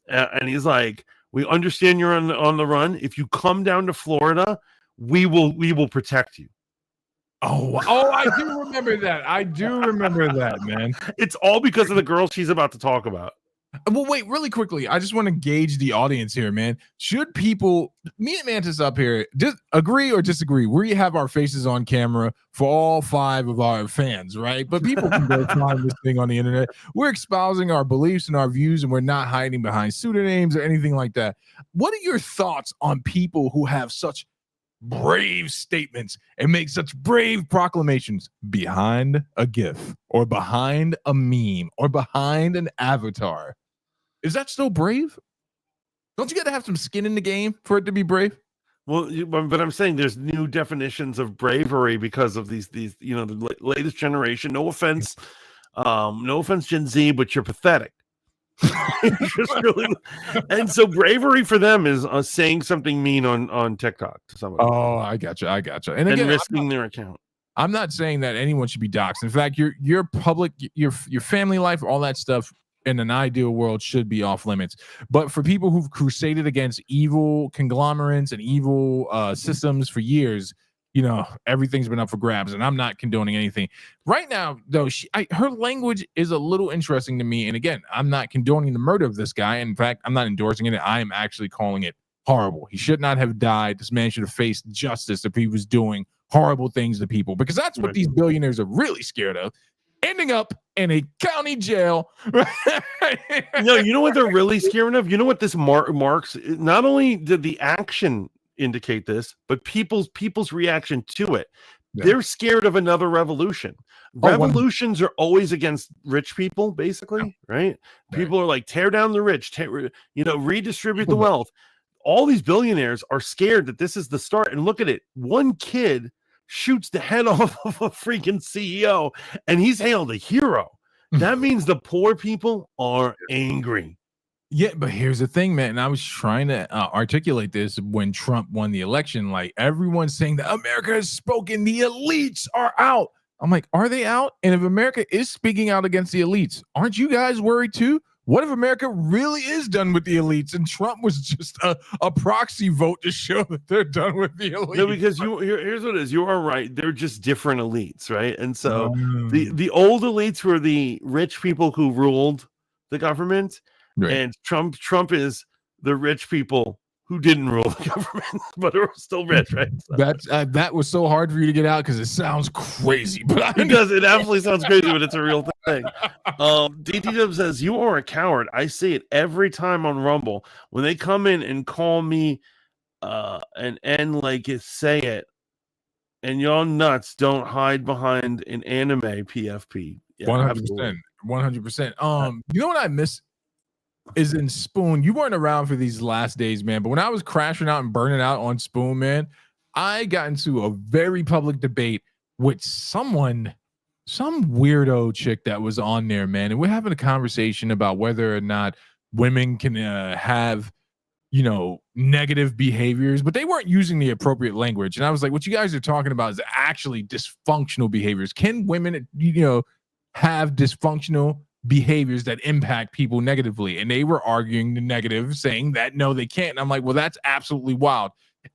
And he's like, we understand you're on the run. If you come down to Florida, we will protect you. Oh, I do remember that. I do remember that, man. It's all because of the girl she's about to talk about. Well, wait, really quickly. I just want to gauge the audience here, man. Should people, me and Mantis up here, just agree or disagree? We have our faces on camera for all 5 of our fans, right? But people can go find this thing on the internet. We're espousing our beliefs and our views, and we're not hiding behind pseudonyms or anything like that. What are your thoughts on people who have such brave statements and make such brave proclamations behind a GIF or behind a meme or behind an avatar? Is that still brave? Don't you got to have some skin in the game for it to be brave? Well, but I'm saying there's new definitions of bravery because of these the latest generation. No offense, Gen Z, but you're pathetic. Just really, and so bravery for them is saying something mean on TikTok to somebody. Oh, I gotcha. And and again, risking their account. I'm not saying that anyone should be doxxed. In fact, your public, your family life, all that stuff in an ideal world should be off limits. But for people who've crusaded against evil conglomerates and evil systems for years, everything's been up for grabs, and I'm not condoning anything. Right now, though, her language is a little interesting to me. And again, I'm not condoning the murder of this guy. In fact, I'm not endorsing it. I am actually calling it horrible. He should not have died. This man should have faced justice if he was doing horrible things to people, because that's what these billionaires are really scared of. Ending up in a county jail. No, you know what they're really scared of? You know what this marks? Not only did the action indicate this, but people's reaction to it. Yeah. They're scared of another revolution. Revolutions are always against rich people, basically, right? People are like, tear down the rich, redistribute the wealth. All these billionaires are scared that this is the start. And look at it. One kid shoots the head off of a freaking CEO, and he's hailed a hero. That means the poor people are angry. Yeah, but here's the thing, man. And I was trying to articulate this when Trump won the election. Like, everyone's saying that America has spoken, the elites are out. I'm like, are they out? And if America is speaking out against the elites, aren't you guys worried too? What if America really is done with the elites and Trump was just a proxy vote to show that they're done with the elites? No, because here's what it is. You are right. They're just different elites, right? And so the old elites were the rich people who ruled the government, right. And Trump is the rich people who didn't rule the government, but are still rich, right? So. That was so hard for you to get out because it sounds crazy. But it does. It absolutely sounds crazy, but it's a real thing. DT says, "You are a coward. I see it every time on Rumble when they come in and call me and like it, say it, and y'all nuts don't hide behind an anime PFP." 100%. 100%. You know what I miss? Is in Spoon. You weren't around for these last days, man. But when I was crashing out and burning out on Spoon, man, I got into a very public debate with some weirdo chick that was on there, man. And we're having a conversation about whether or not women can have, negative behaviors, but they weren't using the appropriate language. And I was like, what you guys are talking about is actually dysfunctional behaviors. Can women, have dysfunctional behaviors that impact people negatively? And they were arguing the negative, saying that no, they can't. And I'm like, well, that's absolutely wild.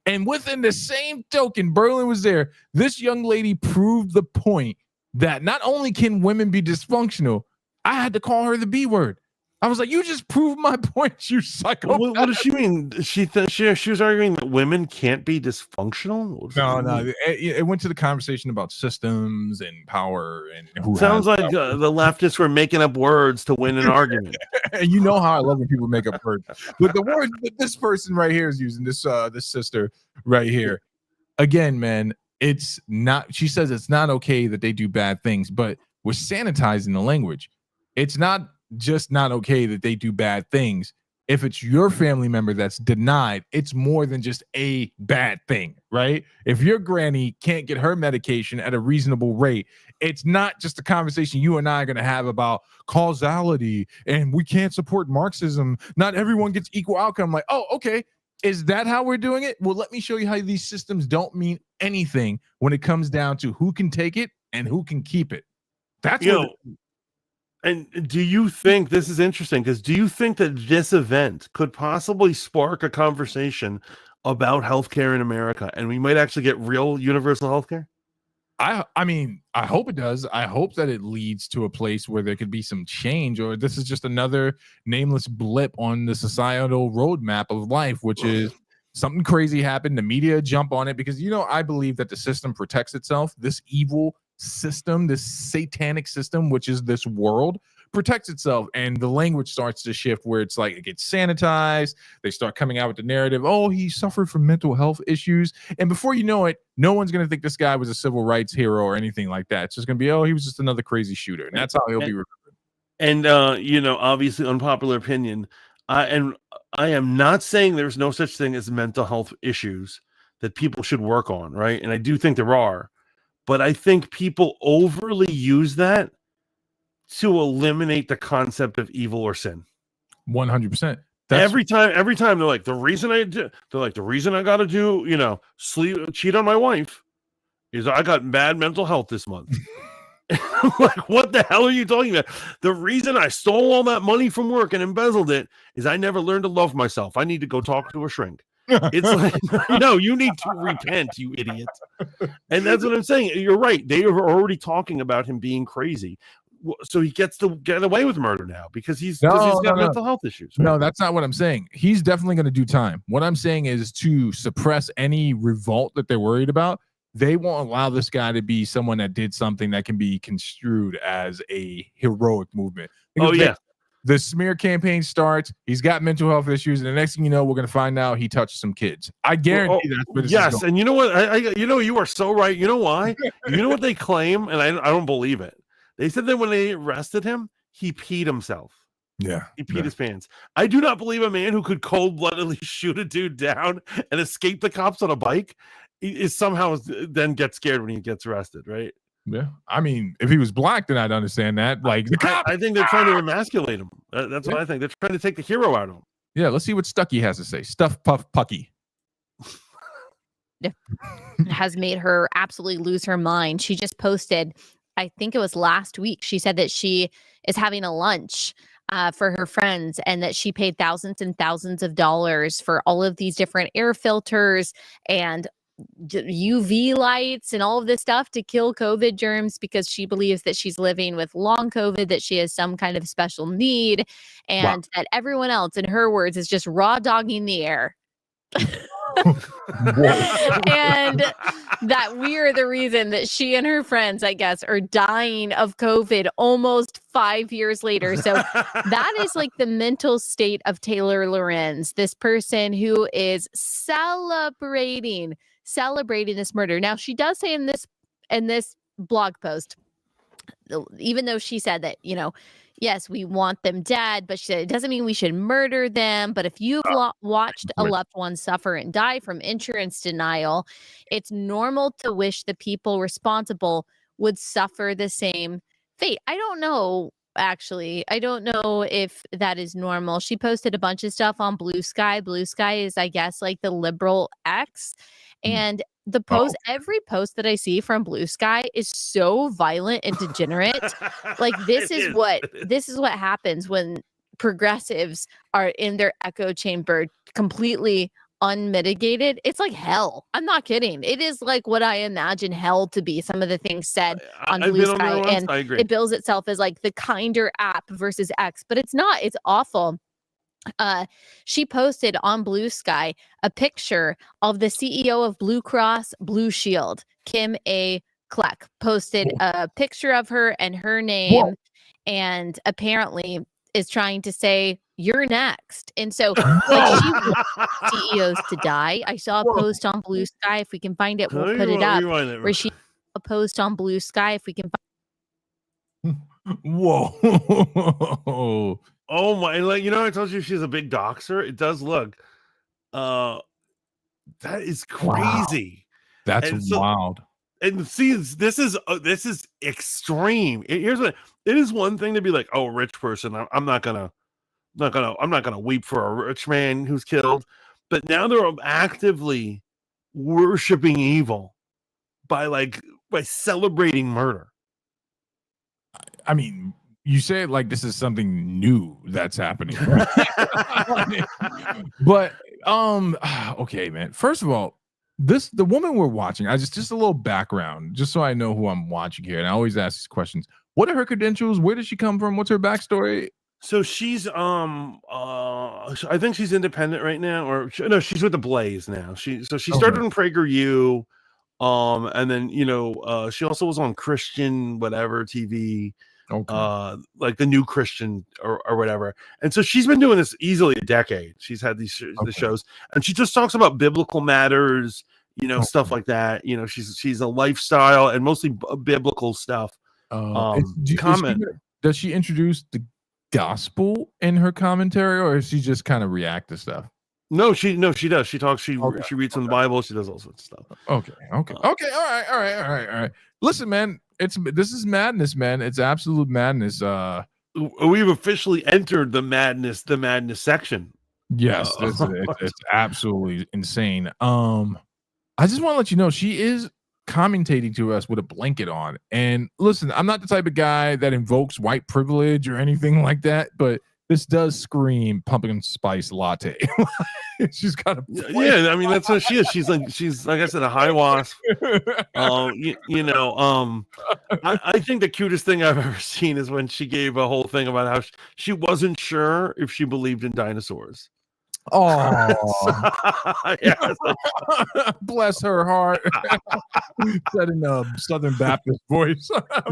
And within the same token, Berlin was there. This young lady proved the point that not only can women be dysfunctional, I had to call her the B word. I was like, you just proved my point, you psycho. What does she mean? She was arguing that women can't be dysfunctional? No. It went to the conversation about systems and power and who sounds like the leftists were making up words to win an argument. And you know how I love when people make up words. But the word that this person right here is using, this sister right here, again, man, it's not. She says it's not okay that they do bad things, but we're sanitizing the language. It's not just not okay that they do bad things. If it's your family member that's denied, it's more than just a bad thing, right? If your granny can't get her medication at a reasonable rate, it's not just a conversation you and I are going to have about causality and we can't support Marxism. Not everyone gets equal outcome. Like, oh, okay. Is that how we're doing it? Well, let me show you how these systems don't mean anything when it comes down to who can take it and who can keep it. That's And do you think this is interesting? Because do you think that this event could possibly spark a conversation about healthcare in America, and we might actually get real universal healthcare? I mean, I hope it does. I hope that it leads to a place where there could be some change, or this is just another nameless blip on the societal roadmap of life, which is something crazy happened. The media jump on it because, I believe that the system protects itself. This evil system, this satanic system, which is this world, protects itself, and the language starts to shift where it's like it gets sanitized. They start coming out with the narrative, oh, he suffered from mental health issues, and before you know it, no one's going to think this guy was a civil rights hero or anything like that. It's just going to be, oh, he was just another crazy shooter, and that's how he'll be remembered. And obviously, unpopular opinion, I am not saying there's no such thing as mental health issues that people should work on, right? And I do think there are, but I think people overly use that to eliminate the concept of evil or sin. 100%. Every time they're like, the reason I got to do, cheat on my wife is I got bad mental health this month. Like, what the hell are you talking about? The reason I stole all that money from work and embezzled it is I never learned to love myself. I need to go talk to a shrink. It's like, no, you need to repent, you idiot. And that's what I'm saying. You're right. They are already talking about him being crazy. So he gets to get away with murder now because he's got mental health issues. Right? No, that's not what I'm saying. He's definitely going to do time. What I'm saying is to suppress any revolt that they're worried about. They won't allow this guy to be someone that did something that can be construed as a heroic movement. Because the smear campaign starts. He's got mental health issues, and the next thing you know, we're going to find out he touched some kids. I guarantee that's what this is going. And you know what? You are so right. You know why? You know what they claim, and I don't believe it. They said that when they arrested him, he peed himself. Yeah. He peed his pants. I do not believe a man who could cold-bloodedly shoot a dude down and escape the cops on a bike is somehow then get scared when he gets arrested, right? Yeah. I mean, if he was black, then I'd understand that. Like the cop. I think they're trying to emasculate him. That's what I think. They're trying to take the hero out of him. Yeah, let's see what Stucky has to say. Stuff Puff Pucky. Has made her absolutely lose her mind. She just posted, I think it was last week, she said that she is having a lunch for her friends and that she paid thousands and thousands of dollars for all of these different air filters and UV lights and all of this stuff to kill COVID germs because she believes that she's living with long COVID, that she has some kind of special need, and that everyone else, in her words, is just raw dogging the air. And that we are the reason that she and her friends, I guess, are dying of COVID almost 5 years later. So that is like the mental state of Taylor Lorenz, this person who is celebrating this murder. Now, she does say in this blog post, even though she said that, yes, we want them dead, but she said it doesn't mean we should murder them. But if you've watched a loved one suffer and die from insurance denial, it's normal to wish the people responsible would suffer the same fate. I don't know, actually. I don't know if that is normal. She posted a bunch of stuff on Blue Sky. Blue Sky is, I guess, like the liberal X. And the post, every post that I see from Blue Sky is so violent and degenerate. Like this is what happens when progressives are in their echo chamber, completely unmitigated. It's like hell. I'm not kidding. It is like what I imagine hell to be. Some of the things said on Blue Sky, and it bills itself as like the kinder app versus X, but it's not. It's awful. She posted on Blue Sky a picture of the CEO of Blue Cross Blue Shield, Kim A. Kleck, posted a picture of her and her name, and apparently is trying to say, you're next. And so like, she wants CEOs to die. I saw a post on Blue Sky. If we can find it, we'll put it up. Where she a post on Blue Sky. If we can find. Whoa. Oh my, I told you she's a big doxer. It does look that is crazy. Wow. That's wild. And see, this is extreme. Here's what it is. One thing to be like, oh, rich person, I'm not gonna weep for a rich man who's killed. But now they're actively worshiping evil by celebrating murder. I mean, you say it like this is something new that's happening. But okay, man. First of all, the woman we're watching, I just a little background, just so I know who I'm watching here. And I always ask these questions. What are her credentials? Where does she come from? What's her backstory? So she's I think she's independent right now, or no, she's with the Blaze now. She started in PragerU, and then she also was on Christian whatever TV, like the New Christian or whatever. And so she's been doing this easily a decade. She's had the shows, and she just talks about biblical matters, stuff like that. She's a lifestyle and mostly biblical stuff. Does she introduce the gospel in her commentary, or does she just kind of react to stuff? No, she does. She talks. She reads from the Bible. She does all sorts of stuff. Okay. All right. Listen, man, this is madness, man. It's absolute madness. We've officially entered the madness section. Yes, it's absolutely insane. I just want to let you know she is commentating to us with a blanket on. And listen, I'm not the type of guy that invokes white privilege or anything like that, but this does scream pumpkin spice latte. She's got a I mean, that's what she is. She's like I said, a high wasp. I think the cutest thing I've ever seen is when she gave a whole thing about how she wasn't sure if she believed in dinosaurs. Oh, bless her heart. Said in a Southern Baptist voice.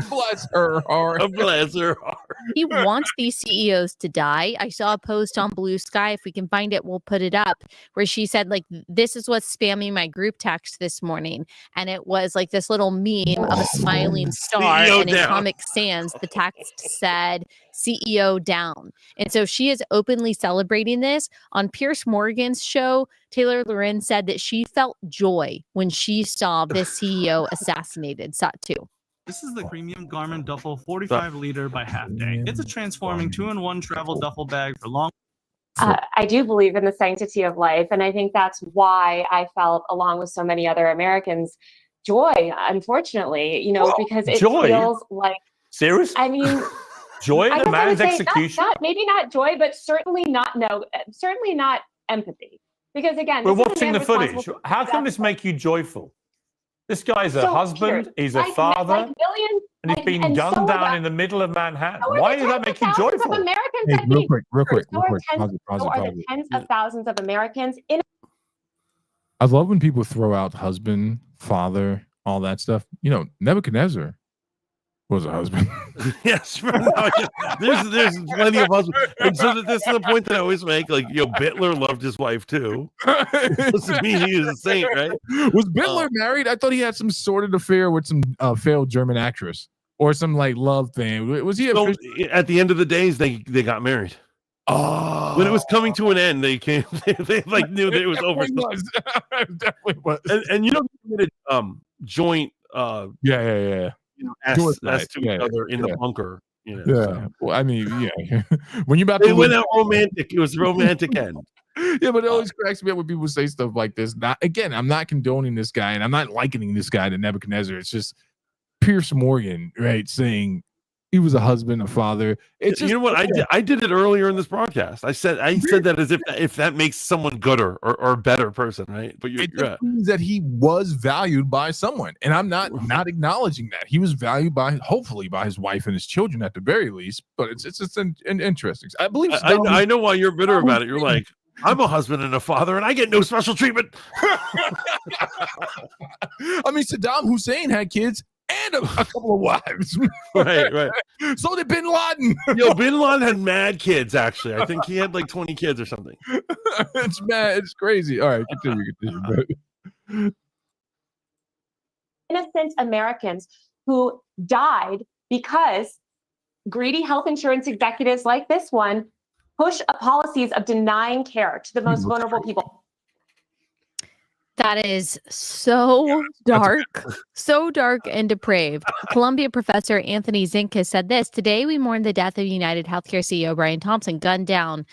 Bless her heart. Bless her heart. He wants these CEOs to die. I saw a post on Blue Sky. If we can find it, we'll put it up, where she said, like, this is what's spamming my group text this morning. And it was like this little meme of a smiling star. CEO and in down. Comic Sans, the text said CEO down. And so she is openly celebrating this. On Pierce Morgan's show, Taylor Loren said that she felt joy when she saw this CEO assassinated. Satu. This is the premium Garmin duffel 45 liter by Half Day. It's a transforming 2-in-1 travel duffel bag for long. I do believe in the sanctity of life. And I think that's why I felt, along with so many other Americans, joy, unfortunately, because it feels like. Serious? I mean, joy in a man's execution? Maybe not joy, but certainly not empathy. Because again, we're watching the footage. How can this make you joyful? This guy's a husband, he's a father, and he's been gunned down in the middle of Manhattan. Why does that make you joyful? Real quick. Tens of thousands of Americans in. I love when people throw out husband, father, all that stuff. Nebuchadnezzar was a husband. Yes, there's plenty of husbands, and so this is the point that I always make. Like, Bitler loved his wife too. Doesn't mean he was a saint, right? Was Bitler married? I thought he had some sort of affair with some failed German actress or some like love thing. Was he? At the end of the days, they got married. Oh, when it was coming to an end, they came. They like knew that it was over. It definitely was. And joint. Yeah. As to each other in the bunker. So. Well, I mean, when you're about they went out romantic. It was a romantic end. Yeah, but it always cracks me up when people say stuff like this. I'm not condoning this guy, and I'm not likening this guy to Nebuchadnezzar. It's just Pierce Morgan, right, saying he was a husband, a father. It's just, what I did it earlier in this broadcast. I said that as if that makes someone gooder or a better person, right? But it means that he was valued by someone, and I'm not acknowledging that he was valued hopefully by his wife and his children at the very least. But it's an interesting. I believe I know why you're bitter about it. You're like, I'm a husband and a father, and I get no special treatment. I mean, Saddam Hussein had kids and a couple of wives. Right. So did Bin Laden. Bin Laden had mad kids, actually. I think he had like 20 kids or something. It's mad. It's crazy. All right, continue. Innocent Americans who died because greedy health insurance executives like this one push policies of denying care to the most vulnerable people. That is so dark and depraved. Columbia professor Anthony Zink has said this: today we mourn the death of United Healthcare CEO Brian Thompson, gunned down, ...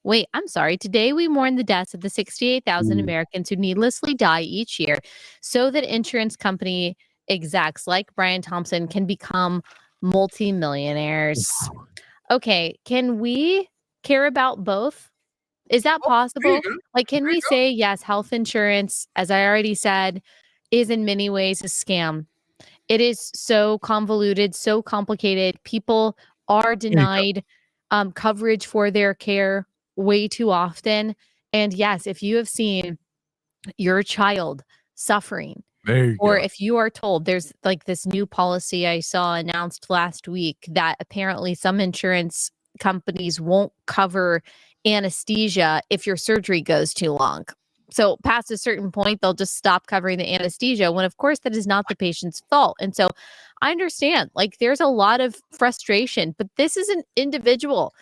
Wait, I'm sorry. Today we mourn the deaths of the 68,000 Americans who needlessly die each year so that insurance company execs like Brian Thompson can become multimillionaires. Okay, can we care about both? Is that There possible? you go. Like, can we say, yes, health insurance, as I already said, is in many ways a scam? It is so convoluted, so complicated. People are denied coverage for their care way too often. And yes, if you have seen your child suffering, There you or go. if you are told there's like this new policy I saw announced last week that apparently some insurance companies won't cover anesthesia if your surgery goes too long. So past a certain point, they'll just stop covering the anesthesia when, of course, that is not the patient's fault. And so I understand, like, there's a lot of frustration, but this is an individual.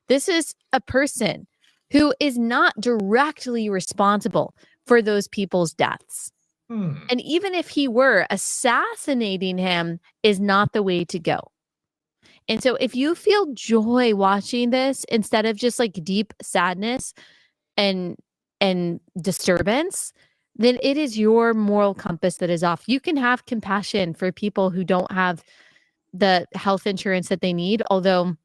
This is a person who is not directly responsible for those people's deaths. And even if he were, assassinating him is not the way to go. And so if you feel joy watching this instead of just like deep sadness and disturbance, then it is your moral compass that is off. You can have compassion for people who don't have the health insurance that they need, although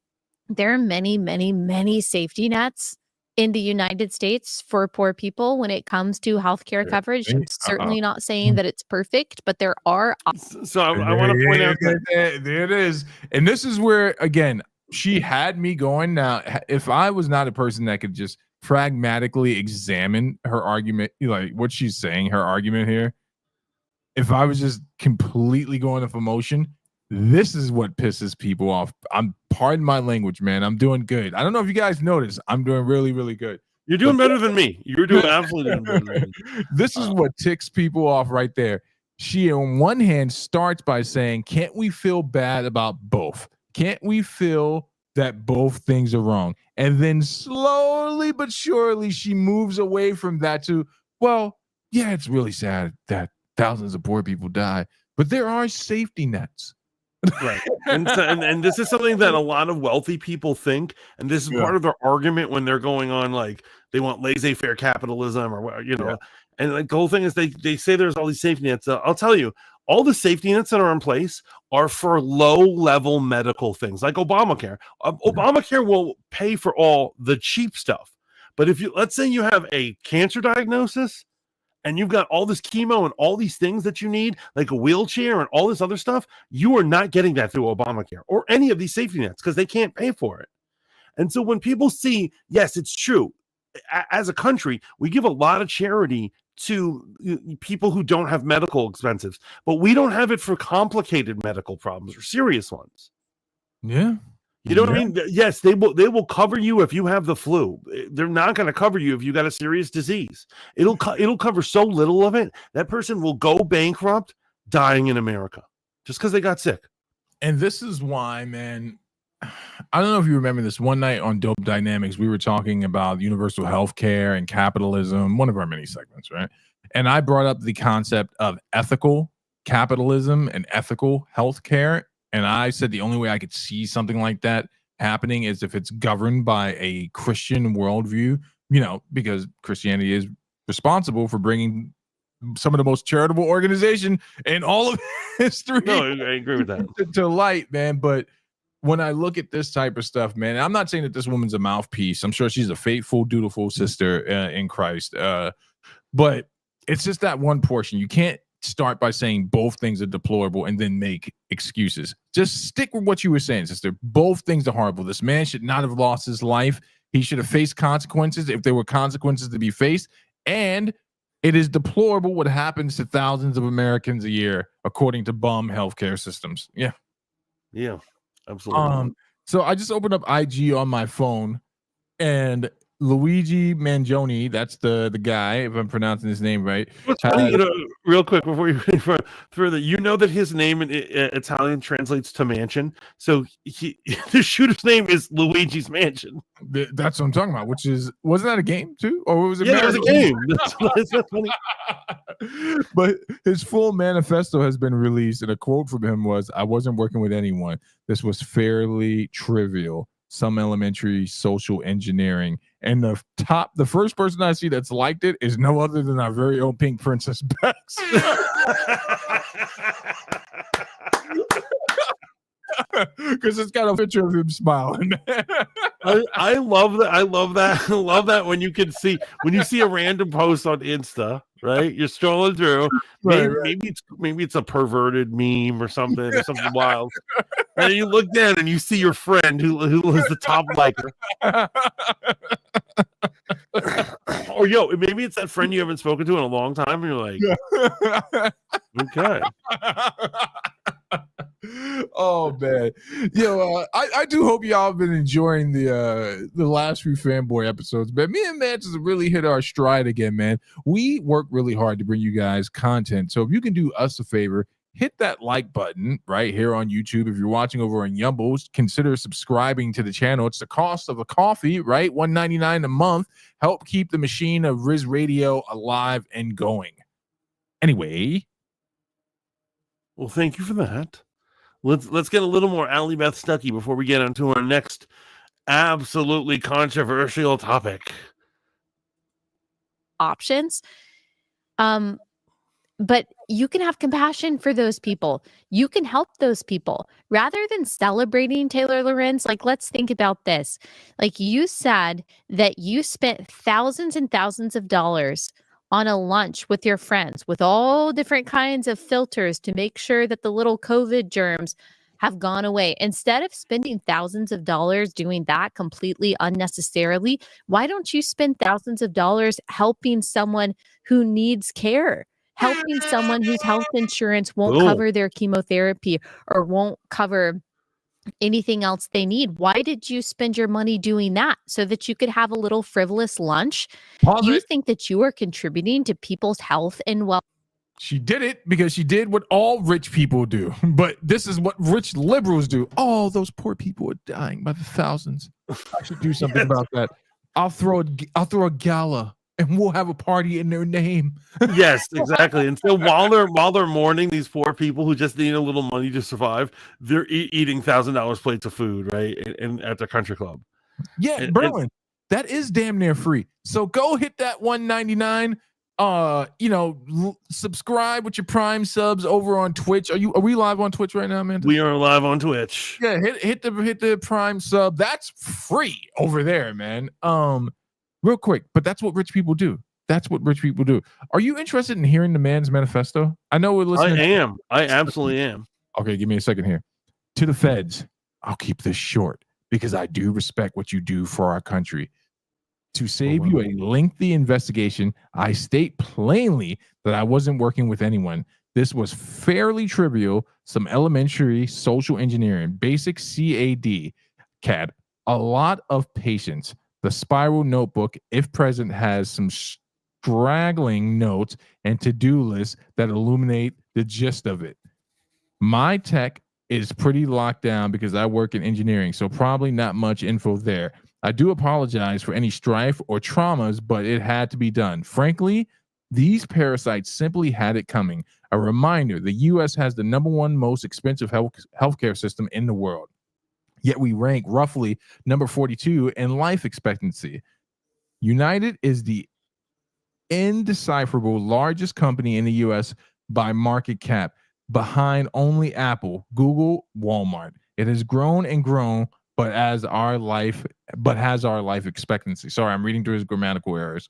there are many, many, many safety nets in the United States for poor people when it comes to healthcare coverage. I'm certainly not saying that it's perfect, but there are. So I want to point out that there it is. And this is where, again, she had me going. Now, if I was not a person that could just pragmatically examine her argument, like what she's saying, her argument here, if I was just completely going off emotion, this is what pisses people off. Pardon my language, man. I'm doing good. I don't know if you guys noticed. I'm doing really, really good. You're doing better than me. You're doing absolutely doing better than me. This is what ticks people off right there. She, on one hand, starts by saying, can't we feel bad about both? Can't we feel that both things are wrong? And then slowly but surely, she moves away from that to, well, yeah, it's really sad that thousands of poor people die, but there are safety nets. Right. And this is something that a lot of wealthy people think, and this is part of their argument when they're going on, like, they want laissez-faire capitalism, or and like the whole thing is they say there's all these safety nets. I'll tell you, all the safety nets that are in place are for low-level medical things like Obamacare. Obamacare will pay for all the cheap stuff, but if let's say you have a cancer diagnosis and you've got all this chemo and all these things that you need, like a wheelchair and all this other stuff, you are not getting that through Obamacare or any of these safety nets because they can't pay for it. And so when people see, yes, it's true. As a country, we give a lot of charity to people who don't have medical expenses, but we don't have it for complicated medical problems or serious ones. Yeah. You know what I mean? Yes, they will cover you if you have the flu. They're not going to cover you if you got a serious disease. It'll cover so little of it that person will go bankrupt, dying in America just because they got sick. And this is why, man. I don't know if you remember this. One night on Dope Dynamics, we were talking about universal health care and capitalism, one of our many segments, right? And I brought up the concept of ethical capitalism and ethical health care. And I said the only way I could see something like that happening is if it's governed by a Christian worldview, because Christianity is responsible for bringing some of the most charitable organization in all of history. No, I agree with that. to light, man. But when I look at this type of stuff, man, I'm not saying that this woman's a mouthpiece. I'm sure she's a faithful, dutiful sister in Christ. But it's just that one portion. You can't start by saying both things are deplorable and then make excuses. Just stick with what you were saying, sister. Both things are horrible. This man should not have lost his life. He should have faced consequences if there were consequences to be faced. And it is deplorable what happens to thousands of Americans a year, according to bum healthcare systems. Yeah. Yeah, absolutely. So I just opened up IG on my phone, and Luigi Mangion, that's the guy, if I'm pronouncing his name right. What's funny, real quick before you further, that his name in Italian translates to mansion. So the shooter's name is Luigi's Mansion. That's what I'm talking about. Wasn't that a game too, or was it? Yeah, it was a game. That's funny. But his full manifesto has been released, and a quote from him was, "I wasn't working with anyone. This was fairly trivial. Some elementary social engineering." And the first person I see that's liked it is no other than our very own Pink Princess Bex. Because it's got a picture of him smiling. I love that. I love that. I love that when you see a random post on Insta, right? You're scrolling through. Maybe it's a perverted meme or something wild. And you look down and you see your friend who was the top liker. Or maybe it's that friend you haven't spoken to in a long time, and you're like, okay. Oh man, I do hope y'all have been enjoying the last few fanboy episodes. But me and Mantis really hit our stride again, man. We work really hard to bring you guys content. So if you can do us a favor, hit that like button right here on YouTube. If you're watching over on Yumbles, consider subscribing to the channel. It's the cost of a coffee, right? $1.99 a month. Help keep the machine of Riz Radio alive and going. Anyway. Well, thank you for that. Let's get a little more Allie Beth Stuckey before we get into our next absolutely controversial topic. Options. But you can have compassion for those people. You can help those people rather than celebrating Taylor Lorenz. Like, let's think about this. Like, you said that you spent thousands and thousands of dollars on a lunch with your friends with all different kinds of filters to make sure that the little COVID germs have gone away. Instead of spending thousands of dollars doing that completely unnecessarily, why don't you spend thousands of dollars helping someone who needs care? Helping someone whose health insurance won't cover their chemotherapy or won't cover anything else they need. Why did you spend your money doing that? So that you could have a little frivolous lunch? You think that you are contributing to people's health and well? She did it because she did what all rich people do. But this is what rich liberals do. Oh, those poor people are dying by the thousands. I should do something about that. I'll throw a gala and we'll have a party in their name. Yes, exactly. And so while they're mourning these poor people who just need a little money to survive, they're eating $1,000 plates of food, right? And at the country club. Yeah, Berlin, that is damn near free. So go hit that $1.99. Subscribe with your Prime subs over on Twitch. Are we live on Twitch right now, man? We are live on Twitch. Yeah, hit the Prime sub. That's free over there, man. Real quick, but that's what rich people do. That's what rich people do. Are you interested in hearing the man's manifesto? I know we're listening. I absolutely am. Okay, give me a second here. To the feds, I'll keep this short because I do respect what you do for our country. To save you a lengthy investigation, I state plainly that I wasn't working with anyone. This was fairly trivial, some elementary social engineering, basic CAD, a lot of patience. The spiral notebook, if present, has some straggling notes and to-do lists that illuminate the gist of it. My tech is pretty locked down because I work in engineering, so probably not much info there. I do apologize for any strife or traumas, but it had to be done. Frankly, these parasites simply had it coming. A reminder, the U.S. has the #1 most expensive healthcare system in the world. Yet we rank roughly number 42 in life expectancy. United is the indecipherable largest company in the U.S. by market cap, behind only Apple, Google, Walmart. It has grown and grown, but has our life expectancy. Sorry, I'm reading through his grammatical errors.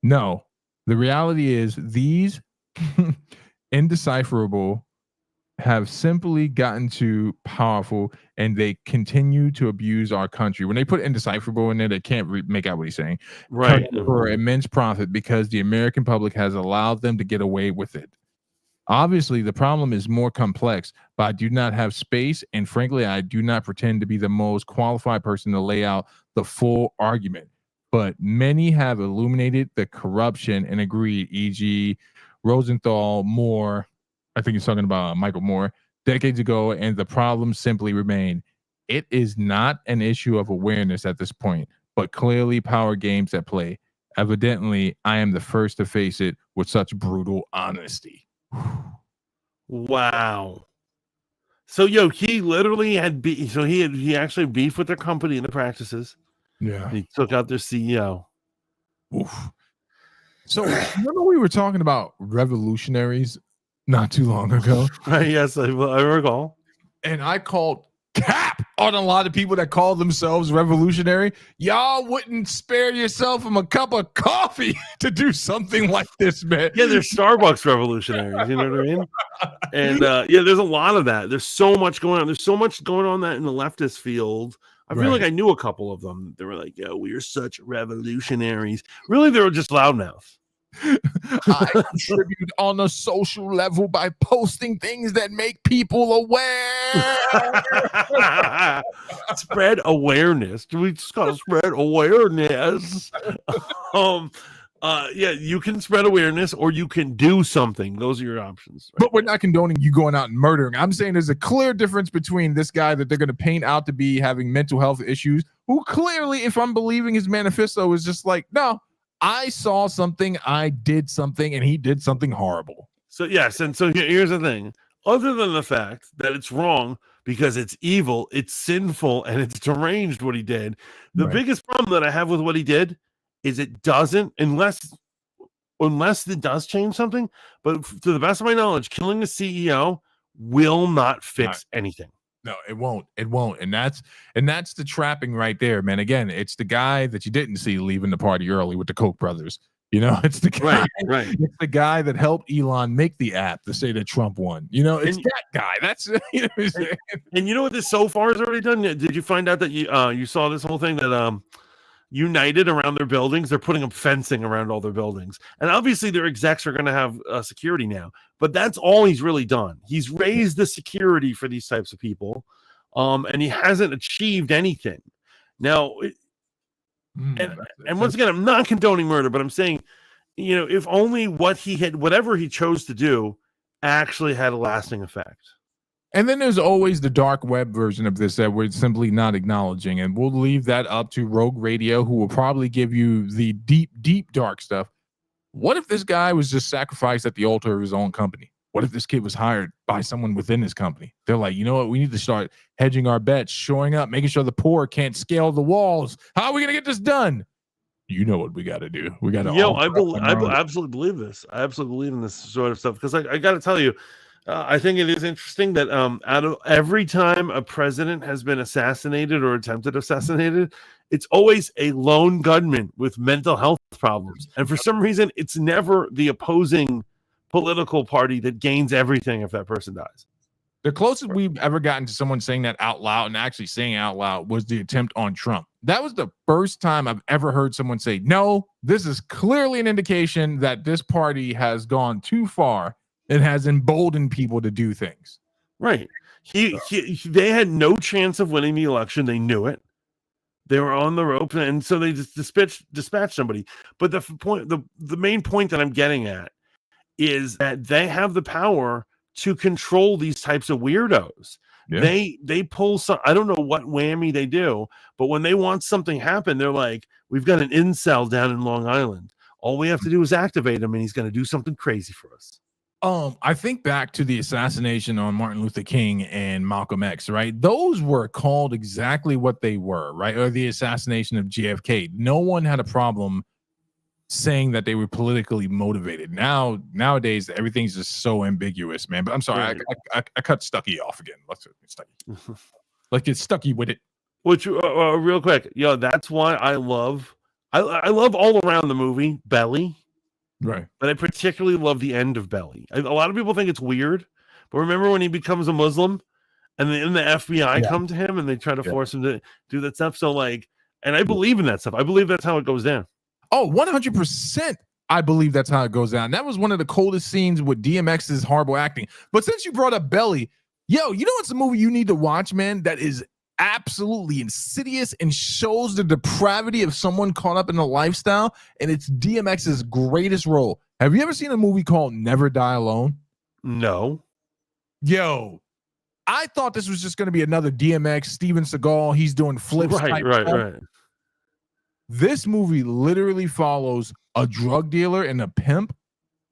No, the reality is these indecipherable have simply gotten too powerful and they continue to abuse our country. When they put indecipherable in there, they can't make out what he's saying. Right. For immense profit because the American public has allowed them to get away with it. Obviously, the problem is more complex, but I do not have space. And frankly, I do not pretend to be the most qualified person to lay out the full argument. But many have illuminated the corruption and agreed, e.g. Rosenthal, Moore, I think he's talking about Michael Moore, decades ago, and the problems simply remain. It is not an issue of awareness at this point, but clearly power games at play. Evidently, I am the first to face it with such brutal honesty. Wow. So he literally had he actually beef with their company and the practices. Yeah. He took out their CEO. Oof. So remember we were talking about revolutionaries not too long ago? Yes, I recall. And I called cap on a lot of people that call themselves revolutionary. Y'all wouldn't spare yourself from a cup of coffee to do something like this, man. Yeah, they're Starbucks revolutionaries. You know what I mean? And yeah, there's a lot of that. There's so much going on. There's so much going on that in the leftist field. I feel like I knew a couple of them. They were like, "Yo, we are such revolutionaries." Really, they were just loudmouths. I contribute on a social level by posting things that make people aware. Spread awareness. We just gotta spread awareness. Yeah, you can spread awareness or you can do something. Those are your options. Right? But we're not condoning you going out and murdering. I'm saying there's a clear difference between this guy that they're going to paint out to be having mental health issues, who clearly, if I'm believing his manifesto, is just like, no, I saw something, I did something, and he did something horrible. So yes, and so here's the thing. Other than the fact that it's wrong because it's evil, it's sinful, and it's deranged what he did, the biggest problem that I have with what he did is it doesn't, unless it does change something, but to the best of my knowledge, killing a CEO will not fix anything. No, it won't. It won't. And that's the trapping right there, man. Again, it's the guy that you didn't see leaving the party early with the Koch brothers. You know, it's the guy, right. It's the guy that helped Elon make the app to say that Trump won. You know, it's that guy. That's you know and you know what this so far has already done? Did you find out that you saw this whole thing that United around their buildings, they're putting up fencing around all their buildings, and obviously their execs are going to have security now, but that's all he's really done. He's raised the security for these types of people, and he hasn't achieved anything. Now, and once again, I'm not condoning murder, but I'm saying, you know, if only whatever he chose to do actually had a lasting effect. And then there's always the dark web version of this that we're simply not acknowledging. And we'll leave that up to Rogue Radio, who will probably give you the deep, deep dark stuff. What if this guy was just sacrificed at the altar of his own company? What if this kid was hired by someone within his company? They're like, you know what? We need to start hedging our bets, showing up, making sure the poor can't scale the walls. How are we going to get this done? You know what we got to do. We got to. I absolutely believe this. I absolutely believe in this sort of stuff because I got to tell you, I think it is interesting that out of every time a president has been assassinated or attempted assassinated, it's always a lone gunman with mental health problems. And for some reason, it's never the opposing political party that gains everything if that person dies. The closest we've ever gotten to someone saying that out loud and actually saying it out loud was the attempt on Trump. That was the first time I've ever heard someone say, no, this is clearly an indication that this party has gone too far. It has emboldened people to do things. Right. They had no chance of winning the election. They knew it. They were on the rope, and so they just dispatched somebody. But the main point that I'm getting at is that they have the power to control these types of weirdos. Yeah. They pull some. I don't know what whammy they do, but when they want something happen, they're like, "We've got an incel down in Long Island. All we have to do is activate him, and he's going to do something crazy for us." I think back to the assassination on Martin Luther King and Malcolm X, right? Those were called exactly what they were, right? Or the assassination of JFK. No one had a problem saying that they were politically motivated. Nowadays, everything's just so ambiguous, man. But I'm sorry, I cut Stucky off again. Let's get Stucky with it. Which, real quick, that's why I love all around the movie Belly. Right. But I particularly love the end of Belly. A lot of people think it's weird, but remember when he becomes a Muslim and then the FBI come to him and they try to force him to do that stuff? So and I believe in that stuff. I believe that's how it goes down. Oh, 100%. I believe that's how it goes down. That was one of the coldest scenes with DMX's horrible acting. But since you brought up Belly, you know what's a movie you need to watch, man, that is absolutely insidious and shows the depravity of someone caught up in the lifestyle, and it's DMX's greatest role. Have you ever seen a movie called Never Die Alone? No. Yo, I thought this was just going to be another DMX, Steven Seagal. He's doing flips. Right. This movie literally follows a drug dealer and a pimp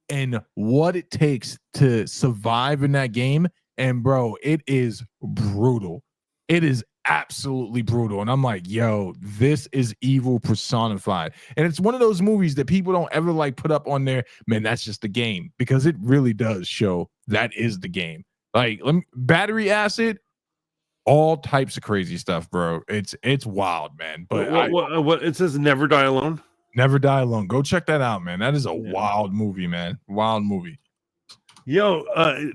and what it takes to survive in that game. And bro, it is brutal. It is absolutely brutal. And I'm like, yo, this is evil personified. And it's one of those movies that people don't ever put up on there. Man, that's just the game, because it really does show that is the game. Battery acid, all types of crazy stuff, bro. It's wild, man. But what it says, Never Die Alone. Never Die Alone. Go check that out, man. That is a wild movie, man. Wild movie. Yo,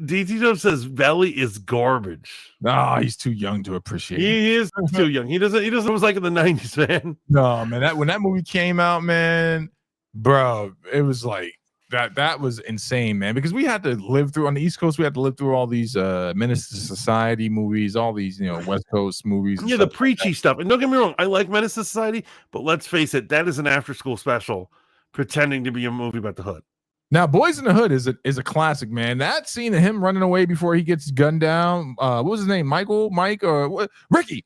DT Dub says Valley is garbage. Nah, he's too young to appreciate it. He is too young. He doesn't was like in the 90s, man. No, man. When that movie came out, man, bro, it was like that was insane, man. Because we had to live through on the East Coast, we had to live through all these Menace to Society movies, all these, West Coast movies. Yeah, the preachy stuff. And don't get me wrong, I like Menace to Society, but let's face it, that is an after school special pretending to be a movie about the hood. Now, Boys in the Hood is a classic, man. That scene of him running away before he gets gunned down. What was his name? Mike, or what? Ricky.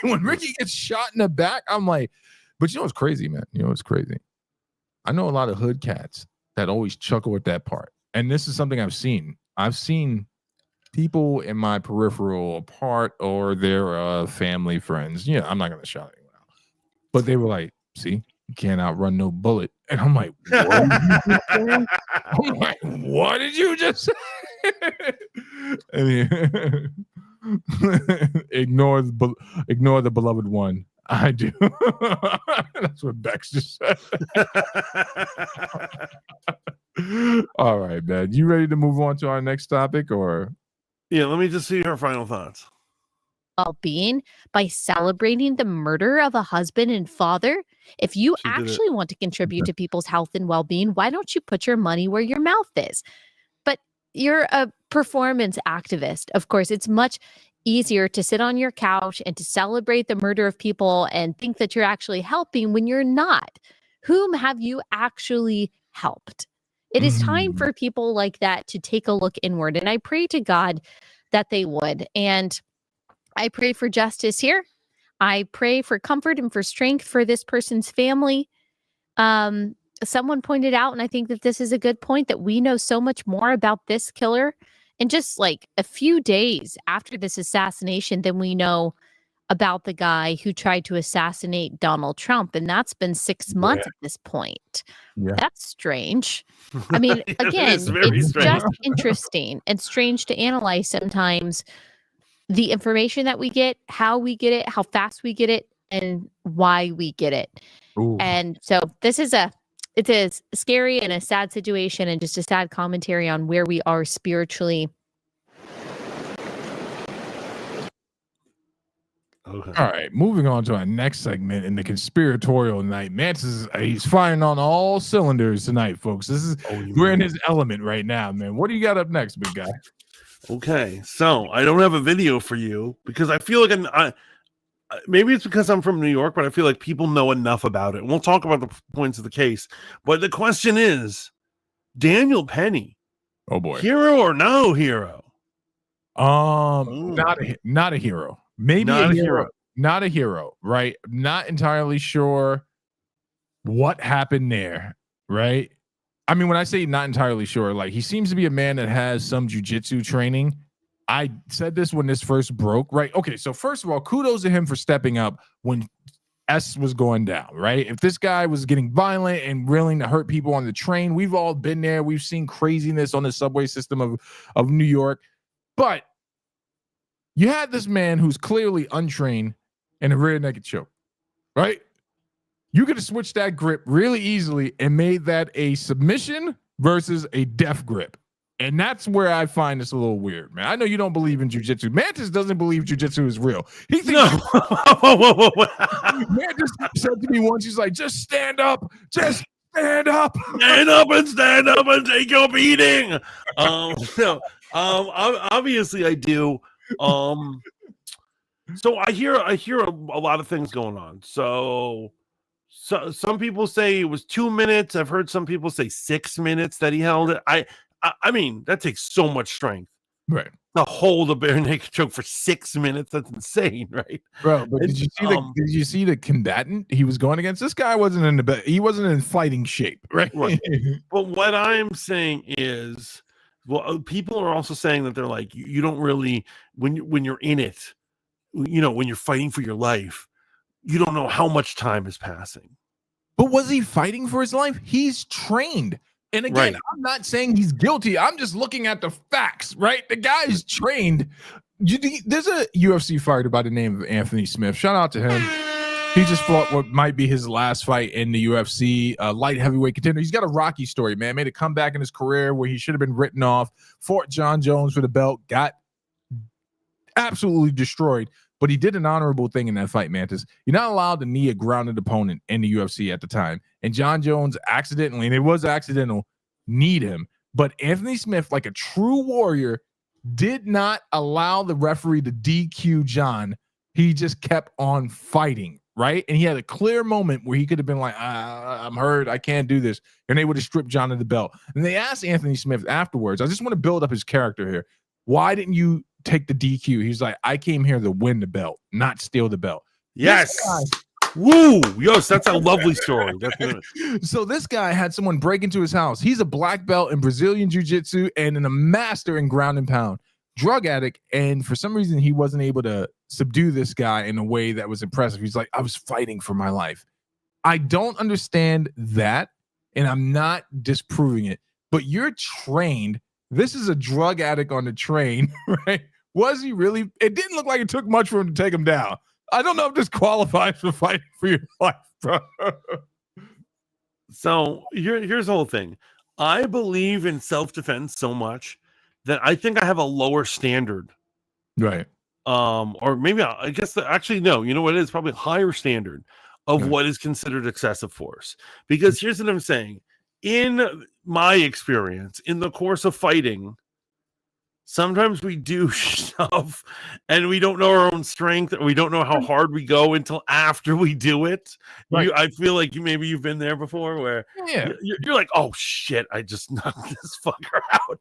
When Ricky gets shot in the back, I'm like, but you know what's crazy, man? You know what's crazy? I know a lot of hood cats that always chuckle at that part. And this is something I've seen. I've seen people in my peripheral apart or their family, friends. Yeah, I'm not going to shout anyone out. But they were like, see? You can't outrun no bullet. And I'm like, what did you just say? Ignore the beloved one. I do. That's what Bex just said. All right, man. You ready to move on to our next topic, or? Yeah, let me just see her final thoughts. Well-being by celebrating the murder of a husband and father. If you actually want to contribute to people's health and well-being, why don't you put your money where your mouth is? But you're a performance activist. Of course, it's much easier to sit on your couch and to celebrate the murder of people and think that you're actually helping when you're not. Whom have you actually helped? It is time for people like that to take a look inward. And I pray to God that they would. And I pray for justice here. I pray for comfort and for strength for this person's family. Someone pointed out, and I think that this is a good point, that we know so much more about this killer in just like a few days after this assassination than we know about the guy who tried to assassinate Donald Trump. And that's been 6 months at this point. Yeah. That's strange. I mean, again, it's just interesting and strange to analyze sometimes the information that we get, how we get it, how fast we get it, and why we get it. Ooh. And so this is it's a scary and a sad situation, and just a sad commentary on where we are spiritually. Okay. All right, moving on to our next segment in the conspiratorial night. Mantis he's firing on all cylinders tonight, folks. This is we're in his element right now, man. What do you got up next, big guy? Okay, so I don't have a video for you because I feel like maybe it's because I'm from New York, but I feel like people know enough about it. And we'll talk about the points of the case. But the question is, Daniel Penny. Oh boy, hero or no hero? Not a hero. Maybe not a hero. Not a hero, right? Not entirely sure what happened there, right? I mean, when I say not entirely sure, like he seems to be a man that has some jujitsu training. I said this when this first broke, right? Okay, so first of all, kudos to him for stepping up when S was going down, right? If this guy was getting violent and willing to hurt people on the train, we've all been there. We've seen craziness on the subway system of New York. But you had this man who's clearly untrained in a rear naked choke, right? You could have switched that grip really easily and made that a submission versus a death grip. And that's where I find this a little weird, man. I know you don't believe in jiu-jitsu. Mantis doesn't believe jiu-jitsu is real. He thinks Mantis said to me once, he's like, just stand up. Just stand up. Stand up and take your beating. Obviously I do. So I hear a lot of things going on. So some people say it was 2 minutes. I've heard some people say 6 minutes that he held it. I mean, that takes so much strength, right? To hold a bare naked choke for 6 minutes. That's insane, right, bro? But did you see the combatant he was going against? This guy wasn't in fighting shape, right? But what I'm saying is, well, people are also saying that they're like, you don't really when you're in it, when you're fighting for your life, you don't know how much time is passing. But was he fighting for his life? He's trained. And again, I'm not saying he's guilty. I'm just looking at the facts, right? The guy's trained. There's a UFC fighter by the name of Anthony Smith. Shout out to him. He just fought what might be his last fight in the UFC, light heavyweight contender. He's got a rocky story, man. Made a comeback in his career where he should have been written off. Fought John Jones for the belt. Got absolutely destroyed. But he did an honorable thing in that fight, Mantis. You're not allowed to knee a grounded opponent in the UFC at the time. And John Jones accidentally, and it was accidental, kneed him. But Anthony Smith, like a true warrior, did not allow the referee to DQ John. He just kept on fighting, right? And he had a clear moment where he could have been like, I'm hurt. I can't do this. And they would have stripped John of the belt. And they asked Anthony Smith afterwards, I just want to build up his character here. Why didn't you take the DQ? He's like, I came here to win the belt, not steal the belt. Yes. Woo! Yes, that's a lovely story. So this guy had someone break into his house. He's a black belt in Brazilian jiu-jitsu and a master in ground and pound. Drug addict, and for some reason he wasn't able to subdue this guy in a way that was impressive. He's like, I was fighting for my life. I don't understand that, and I'm not disproving it, but you're trained. This is a drug addict on the train, right? Was he really? It didn't look like it took much for him to take him down. I don't know if this qualifies for fighting for your life, bro. So here's the whole thing. I believe in self-defense so much that I think I have a lower standard. Right. Or maybe I guess actually, no, you know what it is? Probably a higher standard of what is considered excessive force. Because here's what I'm saying. In my experience, in the course of fighting, sometimes we do stuff and we don't know our own strength, or we don't know how hard we go until after we do it. Right. I feel like maybe you've been there before where you're like, oh shit, I just knocked this fucker out.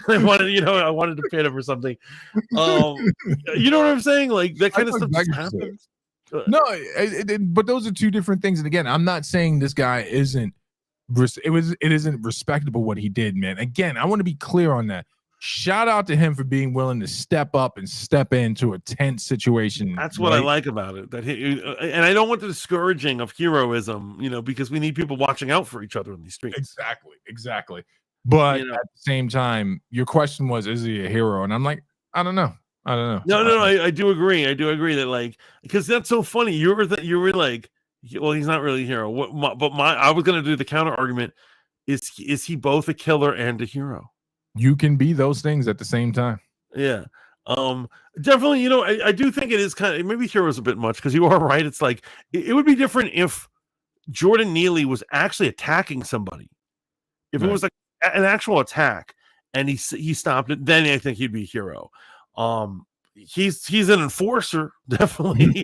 I wanted to pin him or something. You know what I'm saying? Like that kind of stuff just happens. No, but those are two different things. And again, I'm not saying this guy isn't. It isn't respectable what he did, man. Again, I want to be clear on that. Shout out to him for being willing to step up and step into a tense situation. That's what I like about it. And I don't want the discouraging of heroism, because we need people watching out for each other in these streets. Exactly. But at the same time, your question was, is he a hero? And I'm like, I don't know. No, I do agree. I do agree that because that's so funny. You were like, well, he's not really a hero. I was going to do the counter argument. Is he both a killer and a hero? You can be those things at the same time. Yeah. Definitely, I do think it is kind of, maybe hero's a bit much, because you are right. It's like, it would be different if Jordan Neely was actually attacking somebody. If it was like an actual attack and he stopped it, then I think he'd be a hero. He's an enforcer, definitely.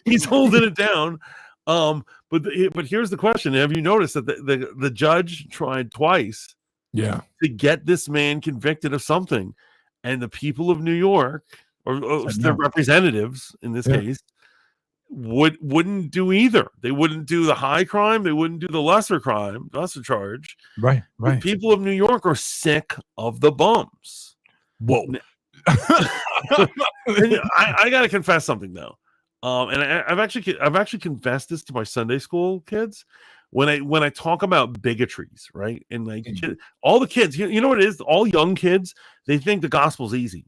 He's holding it down. But here's the question. Have you noticed that the judge tried twice to get this man convicted of something, and the people of New York, or their representatives in this case, wouldn't do either. They wouldn't do the high crime, they wouldn't do the lesser charge. Right. The people of New York are sick of the bums. Whoa. I gotta confess something though. And I've actually confessed this to my Sunday school kids when I talk about bigotries, right? And all the kids, you know what it is? All young kids, they think the gospel's easy,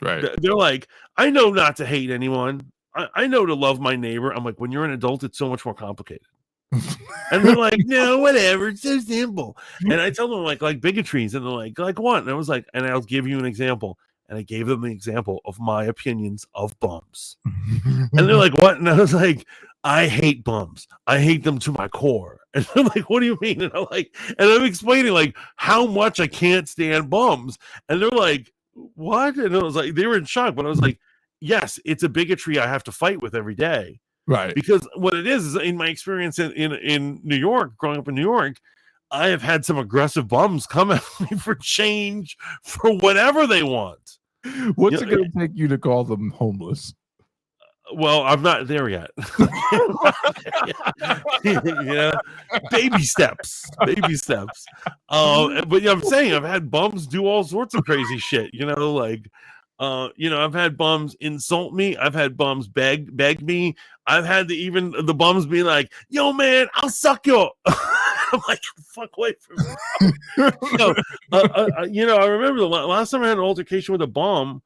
right? They're like, I know not to hate anyone. I know to love my neighbor. I'm like, when you're an adult, it's so much more complicated. And they're like, no, whatever, it's so simple. And I tell them like bigotries, and they're like what? And I was like, and I'll give you an example. And I gave them the example of my opinions of bums. And they're like, what? And I was like, I hate bums. I hate them to my core. And they're like, what do you mean? And I'm explaining like how much I can't stand bums. And they're like, what? And I was like, they were in shock. But I was like, yes, it's a bigotry I have to fight with every day. Right. Because what it is in my experience in New York, growing up in New York, I have had some aggressive bums come at me for change for whatever they want. What's it going to take you to call them homeless? Well, I'm not there yet. Baby steps. But I'm saying I've had bums do all sorts of crazy shit. I've had bums insult me. I've had bums beg me. I've had the bums be like, "Yo, man, I'll suck your." I'm like, fuck away from me. I remember the last time I had an altercation with a bum,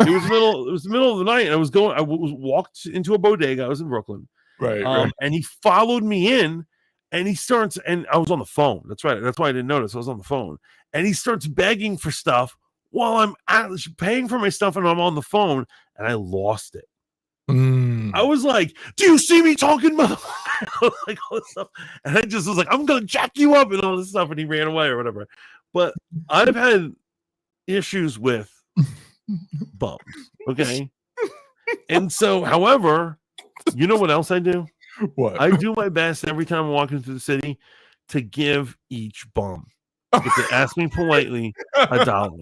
It was the middle of the night, and I walked into a bodega. I was in Brooklyn, Right. and he followed me in, and he starts, and I was on the phone. That's right. That's why I didn't notice. I was on the phone, and he starts begging for stuff while I'm paying for my stuff, and I'm on the phone, and I lost it. I was like, "Do you see me talking, motherfucker?" Like all this stuff, and I just was like, "I'm gonna jack you up," and all this stuff, and he ran away or whatever. But I've had issues with bums, okay? And so, however, you know what else I do? What? I do my best every time I'm walking through the city to give each bum, if they ask me politely, $1.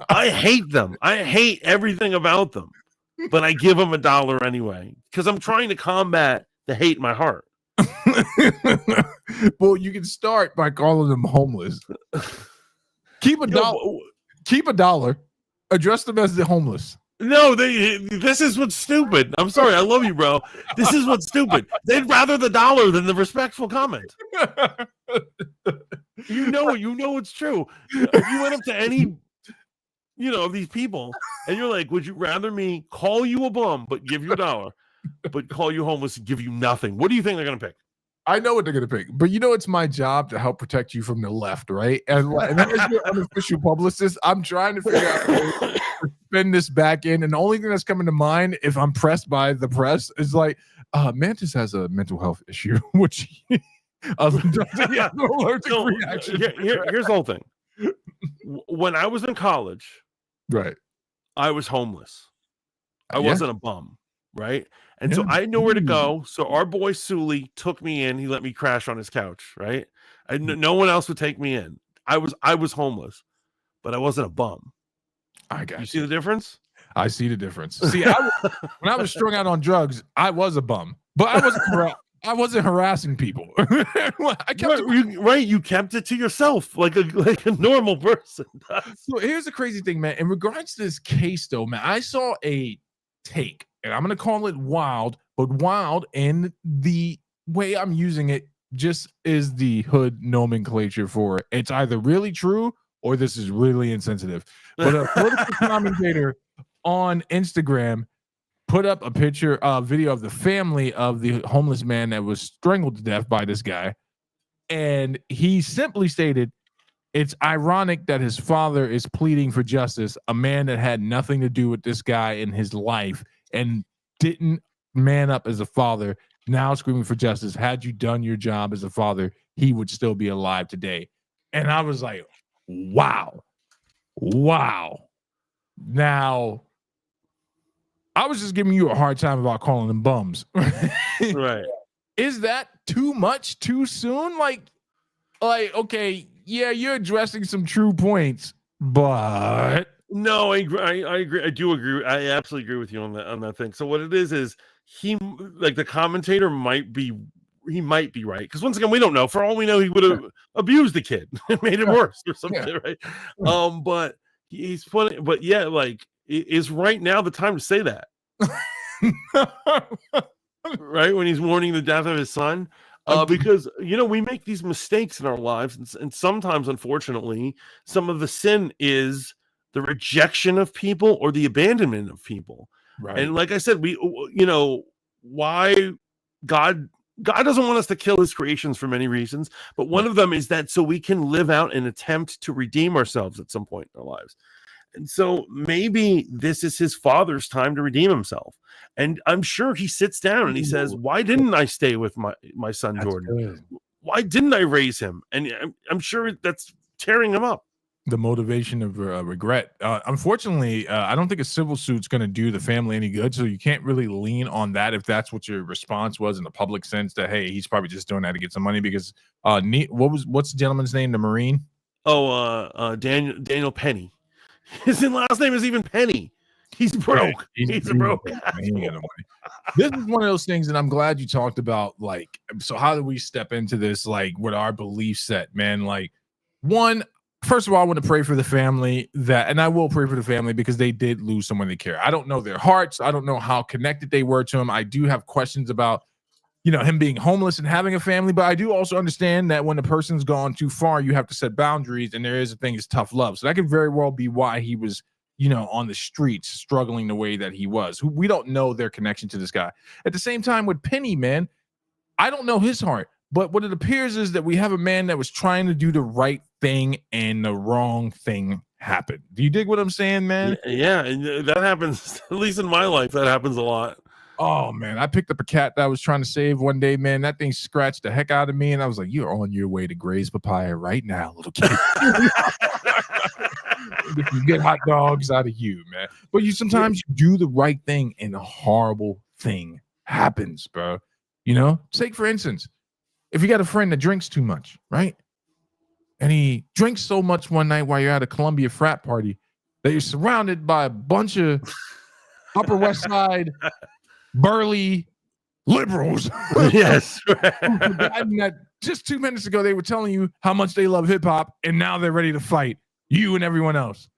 I hate them. I hate everything about them, but I give them $1 anyway because I'm trying to combat the hate in my heart. Well, you can start by calling them homeless. Keep $1. Address them as the homeless. No, this is what's stupid. I'm sorry, I love you, bro. This is what's stupid. They'd rather the dollar than the respectful comment. You know it's true. If you went up to any, of these people, and you're like, would you rather me call you a bum but give you $1, but call you homeless and give you nothing? What do you think they're gonna pick? I know what they're going to pick, but it's my job to help protect you from the left, right? And as your unofficial publicist, I'm trying to figure out how to spin this back in. And the only thing that's coming to mind, if I'm pressed by the press, is like, Mantis has a mental health issue, which allergic reaction. Here's the whole thing. When I was in college, right, I was homeless. I wasn't a bum, right? And so I knew where to go. So our boy Sully took me in. He let me crash on his couch, right? No one else would take me in. I was homeless, but I wasn't a bum. I got you. See the difference? I see the difference. See, when I was strung out on drugs, I was a bum, but I wasn't harassing people. You kept it to yourself like a normal person does. So here's the crazy thing, man. In regards to this case, though, man, I saw a take. And I'm going to call it wild, but wild in the way I'm using it just is the hood nomenclature for it. It's either really true or this is really insensitive. But a political commentator on Instagram put up a video of the family of the homeless man that was strangled to death by this guy. And he simply stated, it's ironic that his father is pleading for justice, a man that had nothing to do with this guy in his life and didn't man up as a father, now screaming for justice. Had you done your job as a father, he would still be alive today. And I was like, wow. Now, I was just giving you a hard time about calling them bums. Right. Is that too much too soon? Like, okay, yeah, you're addressing some true points, but no, I agree. I do agree. I absolutely agree with you on that thing. So what it is he, like, the commentator might be right, because once again, we don't know. For all we know, he would have abused the kid and made it worse or something, right? But he's putting, but yeah, like, is right now the time to say that? Right, when he's mourning the death of his son. Because we make these mistakes in our lives, and sometimes, unfortunately, some of the sin is the rejection of people or the abandonment of people. Right. And like I said, why God doesn't want us to kill his creations for many reasons, but one of them is that so we can live out and attempt to redeem ourselves at some point in our lives. And so maybe this is his father's time to redeem himself. And I'm sure he sits down and he says, why didn't I stay with my son, Jordan? Good. Why didn't I raise him? And I'm sure that's tearing him up. The motivation of regret. Unfortunately, I don't think a civil suit's going to do the family any good. So you can't really lean on that if that's what your response was in the public sense that, hey, he's probably just doing that to get some money. Because what's the gentleman's name? The Marine? Daniel Penny. His last name is even Penny. He's broke. Right. He's broke. This is one of those things that I'm glad you talked about. Like, so how do we step into this, like, with our belief set, man? Like, first of all, I want to pray for the family and I will pray for the family because they did lose someone they care. I don't know their hearts. I don't know how connected they were to him. I do have questions about, him being homeless and having a family, but I do also understand that when a person's gone too far, you have to set boundaries, and there is a thing is tough love. So that could very well be why he was on the streets struggling the way that he was. We don't know their connection to this guy. At the same time with Penny, man, I don't know his heart, but what it appears is that we have a man that was trying to do the right thing and the wrong thing happened. Do you dig what I'm saying, man? Yeah, and that happens, at least in my life, that happens a lot. Oh man, I picked up a cat that I was trying to save one day, man. That thing scratched the heck out of me, and I was like, "You're on your way to Gray's Papaya right now, little kid." If you get hot dogs out of you, man. But sometimes you do the right thing, and a horrible thing happens, bro. Take for instance, if you got a friend that drinks too much, right? And he drinks so much one night while you're at a Columbia frat party that you're surrounded by a bunch of Upper West Side burly liberals. Yes. That just 2 minutes ago they were telling you how much they love hip hop, and now they're ready to fight you and everyone else.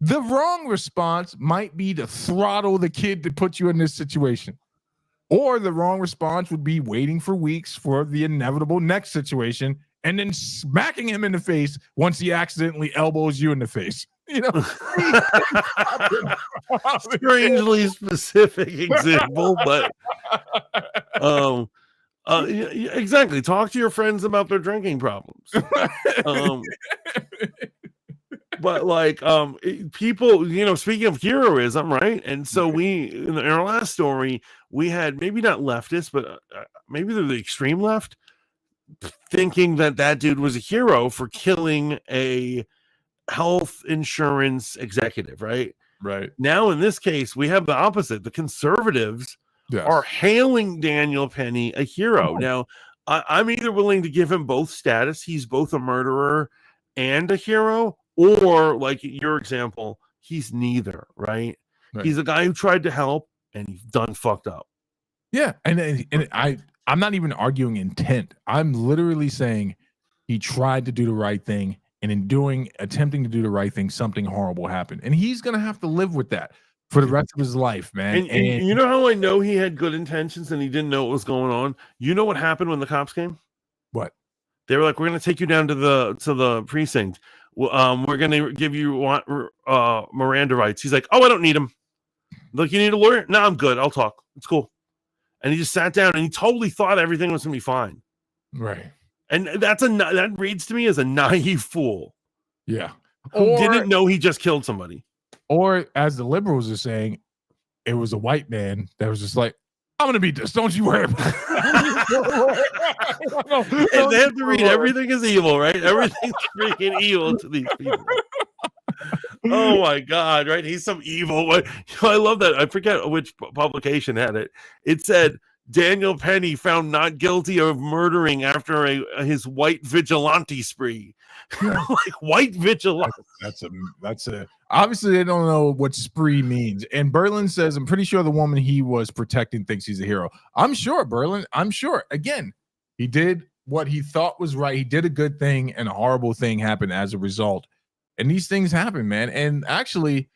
The wrong response might be to throttle the kid to put you in this situation, or the wrong response would be waiting for weeks for the inevitable next situation and then smacking him in the face once he accidentally elbows you in the face. Strangely specific example, but exactly. Talk to your friends about their drinking problems. But like people, speaking of heroism, right? And so in our last story, we had maybe not leftists, but maybe they're the extreme left, thinking that dude was a hero for killing a health insurance executive, right? Right. Now, in this case, we have the opposite. The conservatives are hailing Daniel Penny a hero. Now, I'm either willing to give him both status. He's both a murderer and a hero, or like your example, he's neither, right? He's a guy who tried to help and he's done fucked up. Yeah. And I'm not even arguing intent. I'm literally saying he tried to do the right thing, and in attempting to do the right thing, something horrible happened, and he's gonna have to live with that for the rest of his life, man. And you know how I know he had good intentions and he didn't know what was going on? You know what happened when the cops came? What? They were like, "We're gonna take you down to the precinct. We're gonna give you Miranda rights." He's like, "Oh, I don't need him." Like, "You need a lawyer?" "No, I'm good. I'll talk. It's cool." And he just sat down and he totally thought everything was gonna be fine. Right. And that reads to me as a naive fool. Yeah. Who didn't know he just killed somebody. Or as the liberals are saying, it was a white man that was just like, "I'm going to beat this. Don't you worry about it." And they have to read everything is evil, right? Everything's freaking evil to these people. Oh my God, right? He's some evil one. I love that. I forget which publication had it. It said, Daniel Penny found not guilty of murdering after his white vigilante spree. Like, white vigilante. That's a obviously they don't know what spree means. And Berlin says, I'm pretty sure the woman he was protecting thinks he's a hero. I'm sure, Berlin. I'm sure. Again, he did what he thought was right. He did a good thing, and a horrible thing happened as a result. And these things happen, man. And actually,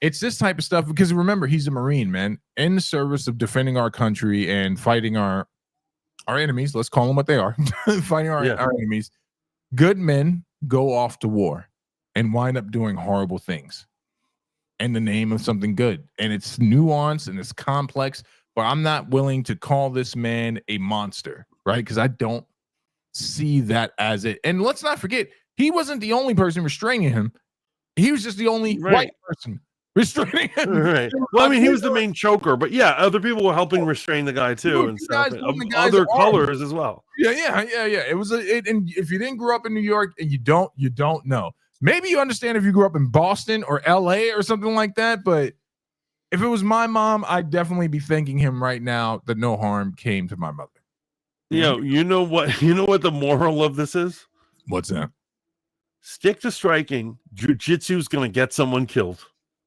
it's this type of stuff because remember, he's a Marine, man, in the service of defending our country and fighting our enemies. Let's call them what they are. Fighting our enemies. Good men go off to war and wind up doing horrible things in the name of something good. And it's nuanced and it's complex, but I'm not willing to call this man a monster, right? Because I don't see that as it. And let's not forget, he wasn't the only person restraining him. He was just the only white person restraining him. Right. Well, I mean, he was the main choker, but yeah, other people were helping restrain the guy too, and stuff. Other colors as well. Yeah. It was and if you didn't grow up in New York and you don't know. Maybe you understand if you grew up in Boston or LA or something like that, but if it was my mom, I'd definitely be thanking him right now that no harm came to my mother. You know what the moral of this is? What's that? Stick to striking. Jiu-jitsu's gonna get someone killed.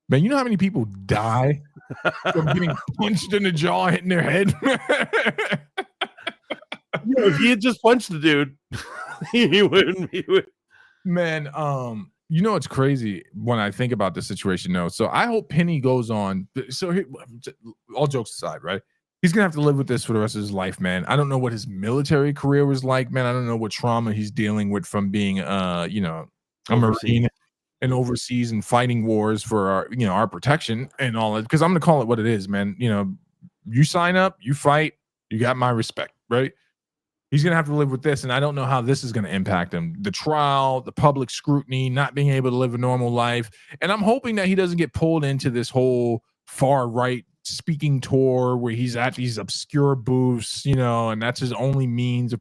Man, you know how many people die from getting punched in the jaw, hitting their head? If he had just punched the dude, he wouldn't. Man, it's crazy when I think about this situation, though. So I hope Penny goes on. So all jokes aside, right? He's gonna have to live with this for the rest of his life, man. I don't know what his military career was like, man. I don't know what trauma he's dealing with from being, a Marine and overseas and fighting wars for our, our protection and all that. Because I'm gonna call it what it is, man. You sign up, you fight, you got my respect, right? He's gonna have to live with this, and I don't know how this is gonna impact him. The trial, the public scrutiny, not being able to live a normal life, and I'm hoping that he doesn't get pulled into this whole far right speaking tour where he's at these obscure booths, and that's his only means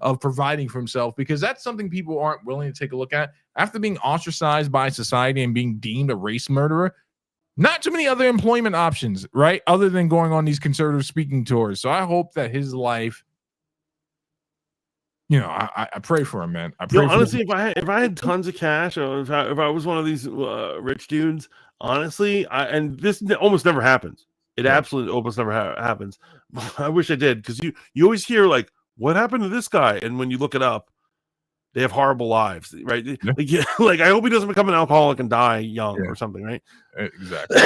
of providing for himself, because that's something people aren't willing to take a look at after being ostracized by society and being deemed a race murderer. Not too many other employment options, right? Other than going on these conservative speaking tours. So I hope that his life, I pray for him, man. I pray for honestly, him. if I had tons of cash, or if I was one of these rich dudes, honestly, and this almost never happens. It absolutely almost never happens. I wish I did, because you always hear like, what happened to this guy? And when you look it up, they have horrible lives, right? Yeah. Like I hope he doesn't become an alcoholic and die young or something, right? Exactly.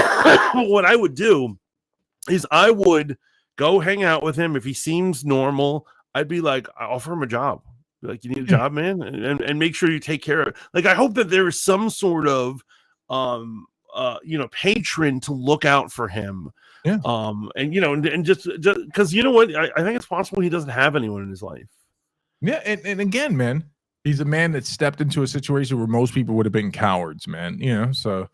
What I would do is I would go hang out with him. If he seems normal, I'd be like, I offer him a job. Like, you need a job, man, and make sure you take care of it. Like, I hope that there is some sort of patron to look out for him. Yeah. And just because what, I think it's possible he doesn't have anyone in his life. Yeah, and again, man, he's a man that stepped into a situation where most people would have been cowards, man. So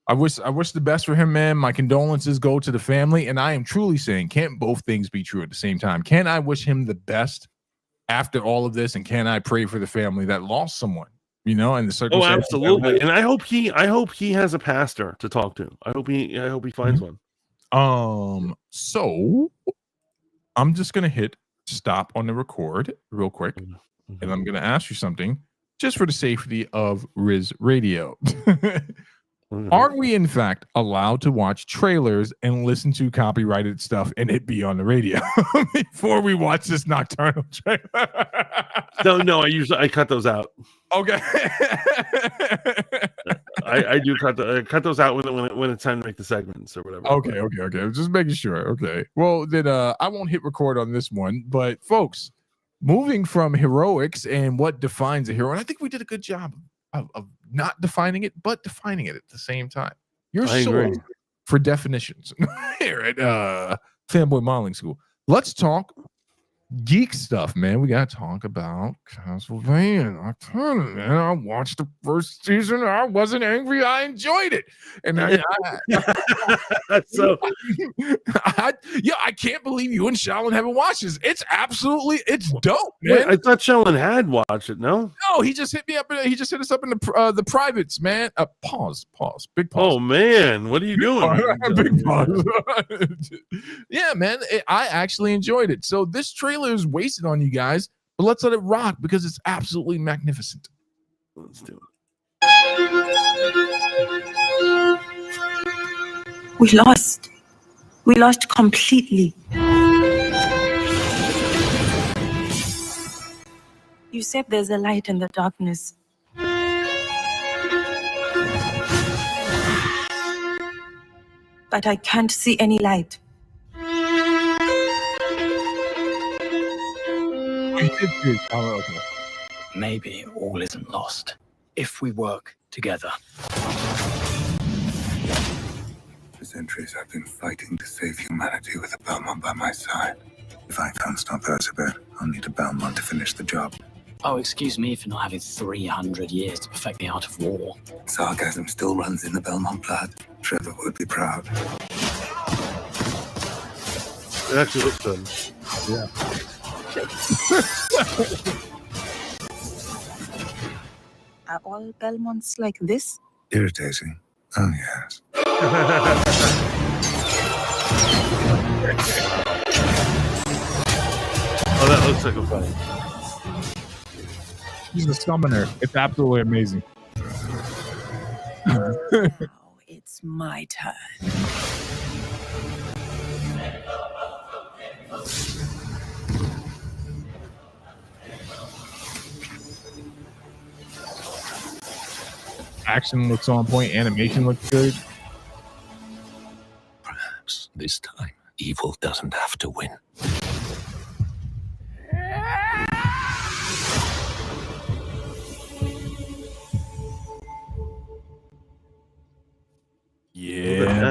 I wish the best for him, man. My condolences go to the family, and I am truly saying, can't both things be true at the same time? Can I wish him the best after all of this, and can I pray for the family that lost someone, and the circumstances? Oh, absolutely. And I hope he has a pastor to talk to. I hope he finds one. So I'm just gonna hit stop on the record real quick, and I'm gonna ask you something just for the safety of Riz Radio. Are we in fact allowed to watch trailers and listen to copyrighted stuff and it be on the radio before we watch this nocturnal trailer? No, I cut those out. Okay. I do cut those out when it's time to make the segments or whatever. Okay. Just making sure. Okay. Well, then I won't hit record on this one, but folks, moving from heroics and what defines a hero, and I think we did a good job of not defining it, but defining it at the same time. You're source for definitions here at Fanboy Modeling School. Let's talk geek stuff, man. We got to talk about Castlevania. Man, I watched the first season. I wasn't angry. I enjoyed it. And I can't believe you and Shaolin haven't watched this. It's dope, man. Wait, I thought Shaolin had watched it. No, he just hit me up. He just hit us up in the privates, man. Pause. Big pause. Oh man, what are you doing? Big pause. Yeah, man. I actually enjoyed it. So this trailer is wasted on you guys, but let's let it rock because it's absolutely magnificent. Let's do it. We lost completely. You said there's a light in the darkness. But I can't see any light. Maybe all isn't lost if we work together. For centuries, I've been fighting to save humanity with a Belmont by my side. If I can't stop Ursula, I'll need a Belmont to finish the job. Oh, excuse me for not having 300 years to perfect the art of war. Sarcasm still runs in the Belmont blood. Trevor would be proud. It actually looks good. Yeah. Are all Belmonts like this? Irritating. Oh, yes. Oh, that looks like a fight. He's a summoner. It's absolutely amazing. Now it's my turn. Action looks on point. Animation looks good. Perhaps this time, evil doesn't have to win.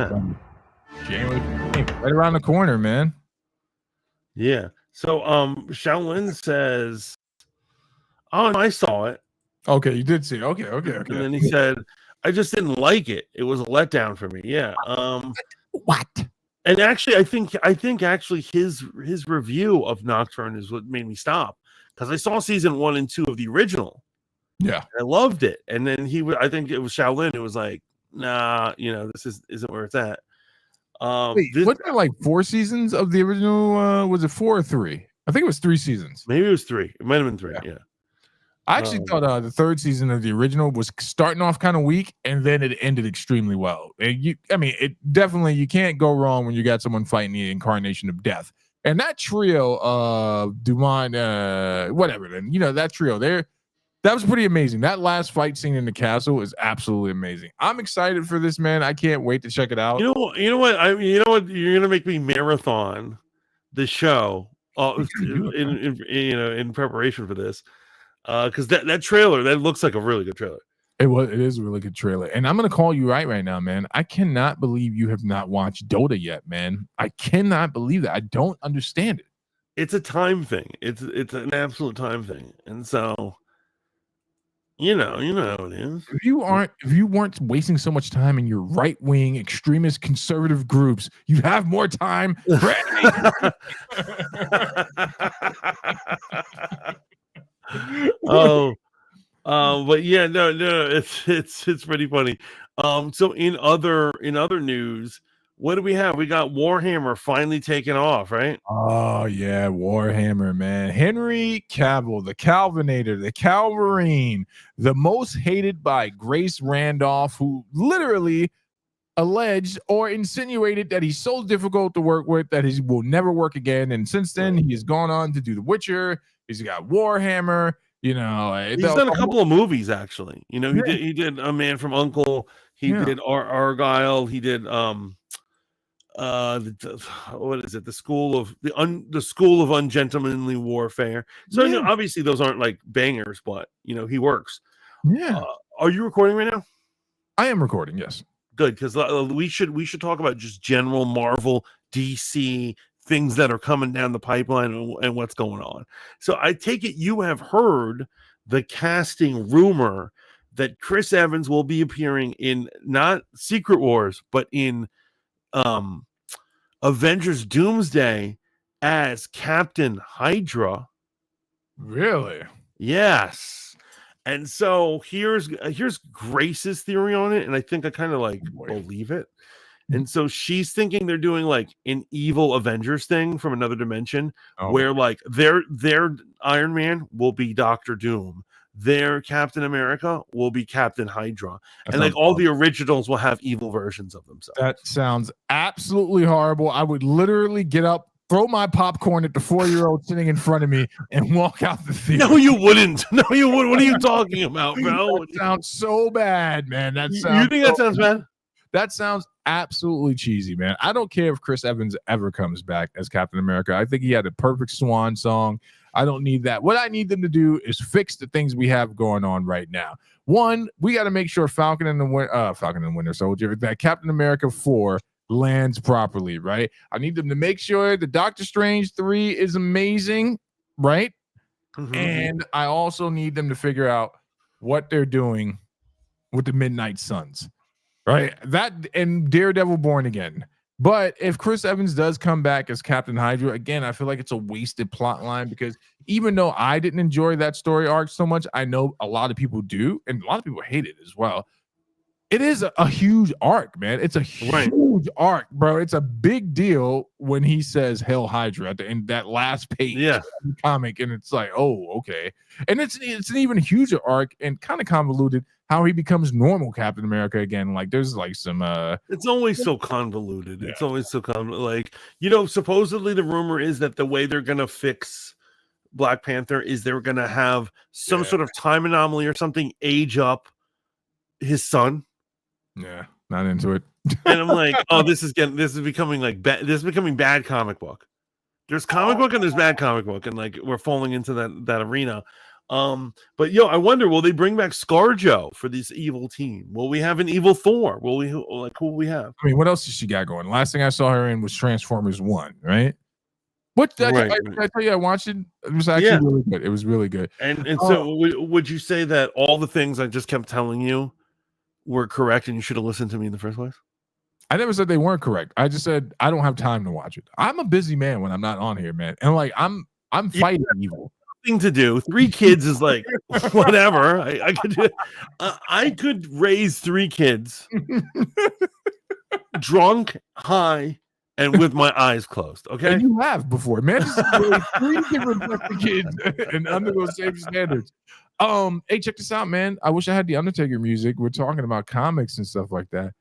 that? January 15th, right around the corner, man. Yeah. So Shaolin says, "Oh, I saw it." Okay, you did see it. Okay. And then he said, "I just didn't like it. It was a letdown for me." Yeah. What? And actually, I think actually his review of Nocturne is what made me stop, because I saw season 1 and 2 of the original. Yeah, I loved it, and then I think it was Shaolin. It was like, nah, this isn't where it's at. Wait, wasn't there like 4 seasons of the original? Was it 4 or 3? I think it was 3 seasons. Maybe it was 3. It might have been 3. Yeah. I actually thought the 3rd season of the original was starting off kind of weak, and then it ended extremely well. And it definitely, you can't go wrong when you got someone fighting the incarnation of death. And that trio of Dumont, whatever, then that trio there, that was pretty amazing. That last fight scene in the castle is absolutely amazing. I'm excited for this, man. I can't wait to check it out. You know what? You're gonna make me marathon the show in preparation for this. Because that trailer, that looks like a really good trailer. It is a really good trailer. And I'm gonna call you right now, man. I cannot believe you have not watched Dota yet, man. I cannot believe that. I don't understand it. It's a time thing. It's an absolute time thing. And so you know how it is. If you weren't wasting so much time in your right-wing extremist conservative groups, you'd have more time for anything. But yeah, no, it's pretty funny. So in other news, what do we have? We got Warhammer finally taking off, right? Oh yeah, Warhammer, man. Henry Cavill, the Calvinator, the Calvarine, the most hated by Grace Randolph, who literally alleged or insinuated that he's so difficult to work with that he will never work again. And since then, he has gone on to do The Witcher. He's got Warhammer. He's done a couple of movies actually. He did A Man from U.N.C.L.E. He did Argyle. He did what is it? The School of Ungentlemanly Warfare. So obviously those aren't like bangers, but he works. Yeah. Are you recording right now? I am recording. Yes. Good, because we should talk about just general Marvel, DC things that are coming down the pipeline and what's going on. So I take it you have heard the casting rumor that Chris Evans will be appearing in not Secret Wars, but in Avengers Doomsday as Captain Hydra. Really? Yes. And so here's Grace's theory on it, and I think I kind of believe it. And so she's thinking they're doing like an evil Avengers thing from another dimension, where like their Iron Man will be Doctor Doom, their Captain America will be Captain Hydra, and like all the originals will have evil versions of themselves. That sounds absolutely horrible. I would literally get up, throw my popcorn at the 4-year-old sitting in front of me, and walk out the theater. No, you wouldn't. No, you wouldn't. What are you talking about, bro? That sounds so bad, man. You think that sounds bad? That sounds absolutely cheesy, man. I don't care if Chris Evans ever comes back as Captain America. I think he had a perfect swan song. I don't need that. What I need them to do is fix the things we have going on right now. One, we got to make sure Falcon and Winter Soldier, that Captain America 4 lands properly, right? I need them to make sure the Doctor Strange 3 is amazing, right? Mm-hmm. And I also need them to figure out what they're doing with the Midnight Suns. Right, that and Daredevil Born Again. But if Chris Evans does come back as Captain Hydra, again, I feel like it's a wasted plot line, because even though I didn't enjoy that story arc so much, I know a lot of people do, and a lot of people hate it as well. It is a huge arc, man. It's a huge arc, bro. It's a big deal when he says Hail Hydra at the end, that last page of the comic, and it's like, oh, okay. And it's an even huger arc and kind of convoluted how he becomes normal Captain America again. Like there's like some it's always so convoluted. It's always so convoluted. Like, supposedly the rumor is that the way they're gonna fix Black Panther is they're gonna have some sort of time anomaly or something age up his son. Yeah, not into it. And I'm like, oh, this is becoming bad comic book. There's comic book and there's bad comic book, and like we're falling into that arena. But I wonder, will they bring back ScarJo for this evil team? Will we have an evil Thor? Who will we have? I mean, what else does she got going? Last thing I saw her in was Transformers 1, right? What did I tell you? I watched it. It was actually really good. It was really good. And so would you say that all the things I just kept telling you were correct and you should have listened to me in the first place? I never said they weren't correct. I just said I don't have time to watch it. I'm a busy man when I'm not on here, man. And like I'm fighting evil. Thing to do. 3 kids is like whatever. I could do. I could raise 3 kids drunk, high, and with my eyes closed. Okay, and you have before, man. This is 3 different kids and under those same standards. Hey, check this out, man. I wish I had the Undertaker music. We're talking about comics and stuff like that.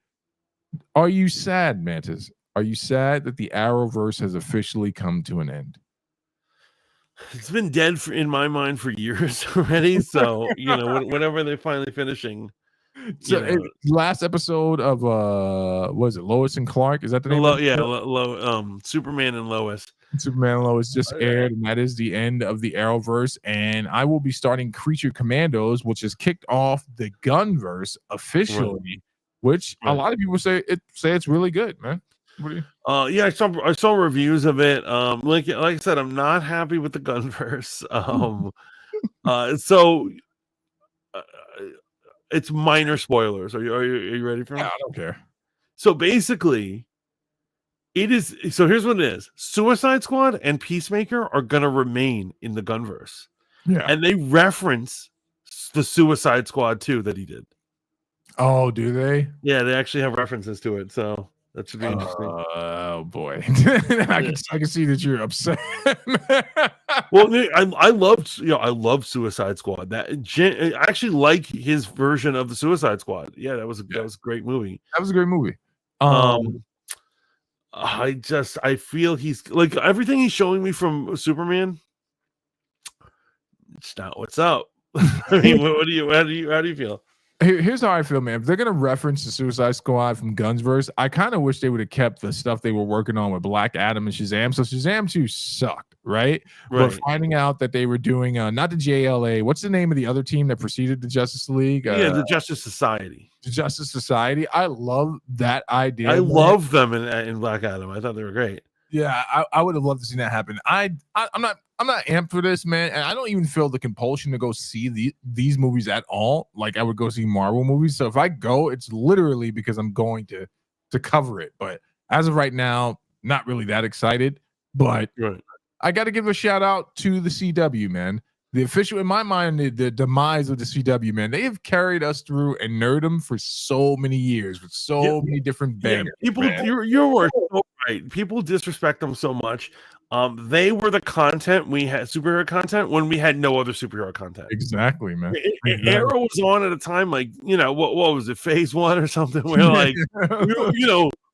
Are you sad, Mantis? Are you sad that the Arrowverse has officially come to an end? It's been dead in my mind for years already. So whenever they're finally finishing. So last episode of was it Lois and Clark? Is that the name? Superman and Lois. Superman and Lois just aired, and that is the end of the Arrowverse. And I will be starting Creature Commandos, which has kicked off the Gunverse officially, which a lot of people say it's really good, man. What do you? I saw reviews of it. Like I said, I'm not happy with the Gunverse. It's minor spoilers. Are you ready for it? Yeah, I don't care. So basically, it is. So here's what it is: Suicide Squad and Peacemaker are gonna remain in the Gunverse. Yeah, and they reference the Suicide Squad 2 that he did. Oh, do they? Yeah, they actually have references to it. So that should be interesting. Oh boy, I can see that you're upset. Well, I love Suicide Squad. I actually like his version of the Suicide Squad. Yeah, that was a great movie. That was a great movie. I feel he's like everything he's showing me from Superman. It's not what's up. I mean, how do you feel? Here's how I feel, man. If they're gonna reference the Suicide Squad from Gunsverse, I kind of wish they would have kept the stuff they were working on with Black Adam and Shazam. So Shazam 2 sucked, right? But finding out that they were doing not the JLA, what's the name of the other team that preceded the Justice League? The Justice Society. The Justice Society. I love that idea. I love them in Black Adam. I thought they were great. Yeah, I would have loved to see that happen. I'm not amped for this, man, and I don't even feel the compulsion to go see these movies at all. Like I would go see Marvel movies. So if I go, it's literally because I'm going to cover it. But as of right now, not really that excited. But I got to give a shout out to the CW, man. The official, in my mind, the demise of the CW, man. They have carried us through and nerdom for so many years with so many different bangers. People, you're so right. People disrespect them so much. They were the content we had, superhero content, when we had no other superhero content. Exactly, man. Arrow was on at a time like what was it, Phase 1 or something? Where like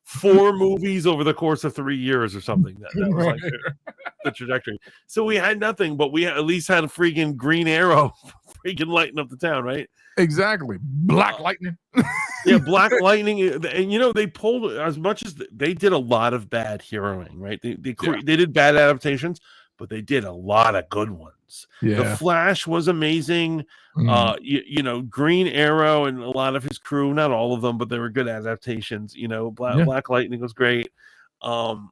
4 movies over the course of 3 years or something. That was like the trajectory. So we had nothing, but we at least had a freaking Green Arrow freaking lighting up the town, right? Exactly. Black Lightning. Yeah, Black Lightning. And they pulled as much as they did a lot of bad heroing, right? They did bad adaptations, but they did a lot of good ones. Yeah. The Flash was amazing. Green Arrow and a lot of his crew, not all of them, but they were good adaptations. Black Lightning was great. It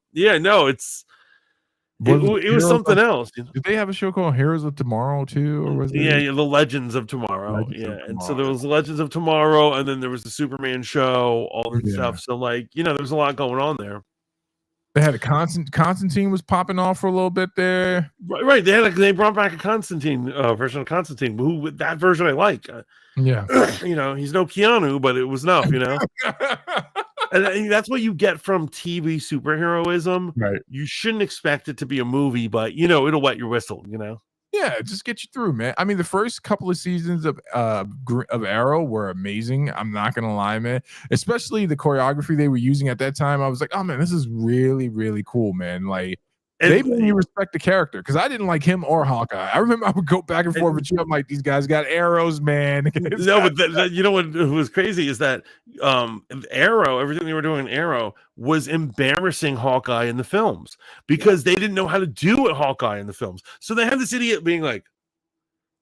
was something else. Did they have a show called Heroes of Tomorrow too, or was it? Yeah, the Legends of Tomorrow. And so there was the Legends of Tomorrow, and then there was the Superman show, all that stuff. So there was a lot going on there. They had a Constantine was popping off for a little bit there. Right. They brought back a Constantine version of Constantine. That version I like. He's no Keanu, but it was enough. And that's what you get from TV superheroism. Right. You shouldn't expect it to be a movie, but it'll wet your whistle. Yeah, just get you through, man. I mean, the first couple of seasons of Arrow were amazing. I'm not gonna lie, man. Especially the choreography they were using at that time. I was like, oh man, this is really, really cool, man. Like they made me respect the character because I didn't like him or Hawkeye. I remember I would go back and forth with you. I'm like, these guys got arrows, man. No, but what was crazy is that Arrow, everything they were doing in Arrow was embarrassing Hawkeye in the films because they didn't know how to do it Hawkeye in the films. So they had this idiot being like,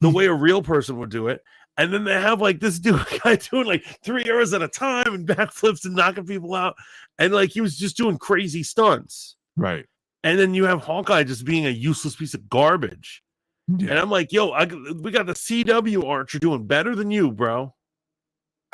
the way a real person would do it. And then they have like this guy doing like 3 hours at a time and backflips and knocking people out. And like he was just doing crazy stunts. Right. And then you have Hawkeye just being a useless piece of garbage. Yeah. And I'm like, yo, we got the CW Archer doing better than you, bro.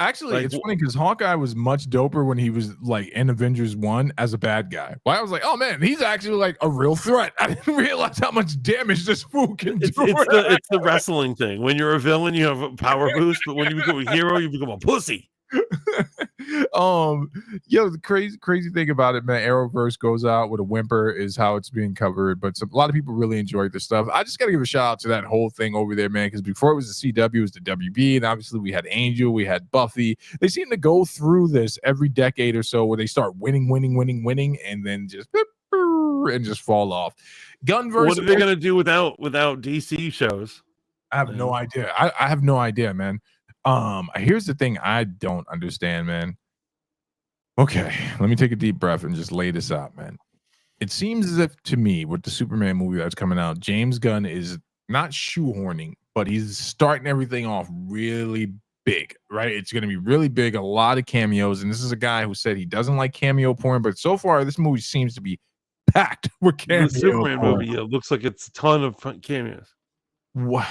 Actually, Like, it's funny because Hawkeye was much doper when he was like in Avengers 1 as a bad guy. Well, I was like, oh man, he's actually like a real threat. I didn't realize how much damage this fool can do. It's the wrestling thing. When you're a villain, you have a power boost, but when you become a hero, you become a pussy. The crazy thing about it, man, Arrowverse goes out with a whimper is how it's being covered, but a lot of people really enjoyed the stuff. I just gotta give a shout out to that whole thing over there, man, because before it was the CW, it was the WB, and obviously we had Angel, we had Buffy. They seem to go through this every decade or so where they start winning, and then just and just fall off. Gunverse. What are they gonna do without DC shows? I have no idea. I have no idea, man. Here's the thing I don't understand, man. Okay, let me take a deep breath and just lay this out, man. It seems as if to me, with the Superman movie that's coming out, James Gunn is not shoehorning, but he's starting everything off really big, right? It's going to be really big, a lot of cameos, and this is a guy who said he doesn't like cameo porn, but so far this movie seems to be packed with cameos. The Superman movie, it looks like it's a ton of cameos. What?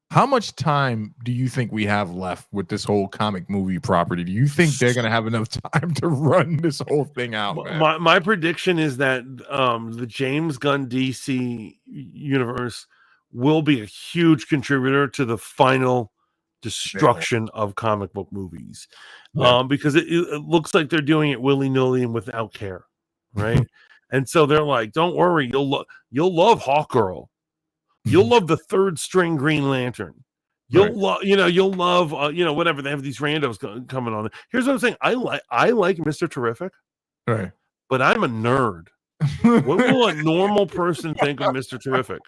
How much time do you think we have left with this whole comic movie property? Do you think they're going to have enough time to run this whole thing out, man? My prediction is that the James Gunn DC universe will be a huge contributor to the final destruction of comic book movies. Because it looks like they're doing it willy-nilly and without care, right? And so they're like, don't worry, you'll love Hawkgirl. You'll love the third string Green Lantern. You'll love, you'll love, whatever. They have these randos coming on. Here's what I'm saying. I like Mr. Terrific, right? But I'm a nerd. What will a normal person think of Mr. Terrific?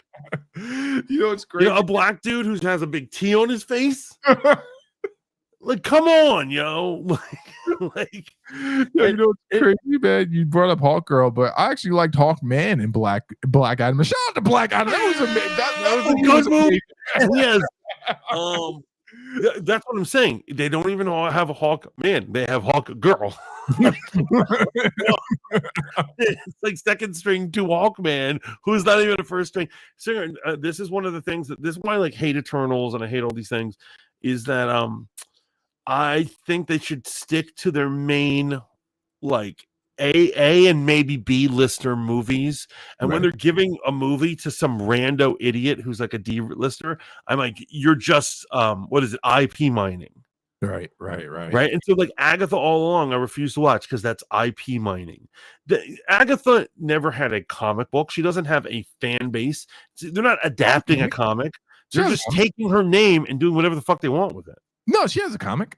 It's great. A black dude who has a big T on his face. Like, come on, yo. Like, it's crazy, man. You brought up Hawkgirl, but I actually liked Hawkman in Black Adam. Shout out to Black Adam. That was amazing. That was a good movie. Yes. That's what I'm saying. They don't even have a Hawk man. They have Hawk Girl. It's like second string to Hawkman, who's not even a first string singer. This is one of the things this is why I like hate Eternals and I hate all these things. Is that I think they should stick to their main, like A and maybe B lister movies. And when they're giving a movie to some rando idiot who's like a D lister, I'm like, you're just what is it? IP mining. Right. And so like Agatha all along, I refuse to watch because that's IP mining. Agatha never had a comic book. She doesn't have a fan base. They're not adapting a comic. They're just taking her name and doing whatever the fuck they want with it. No, she has a comic.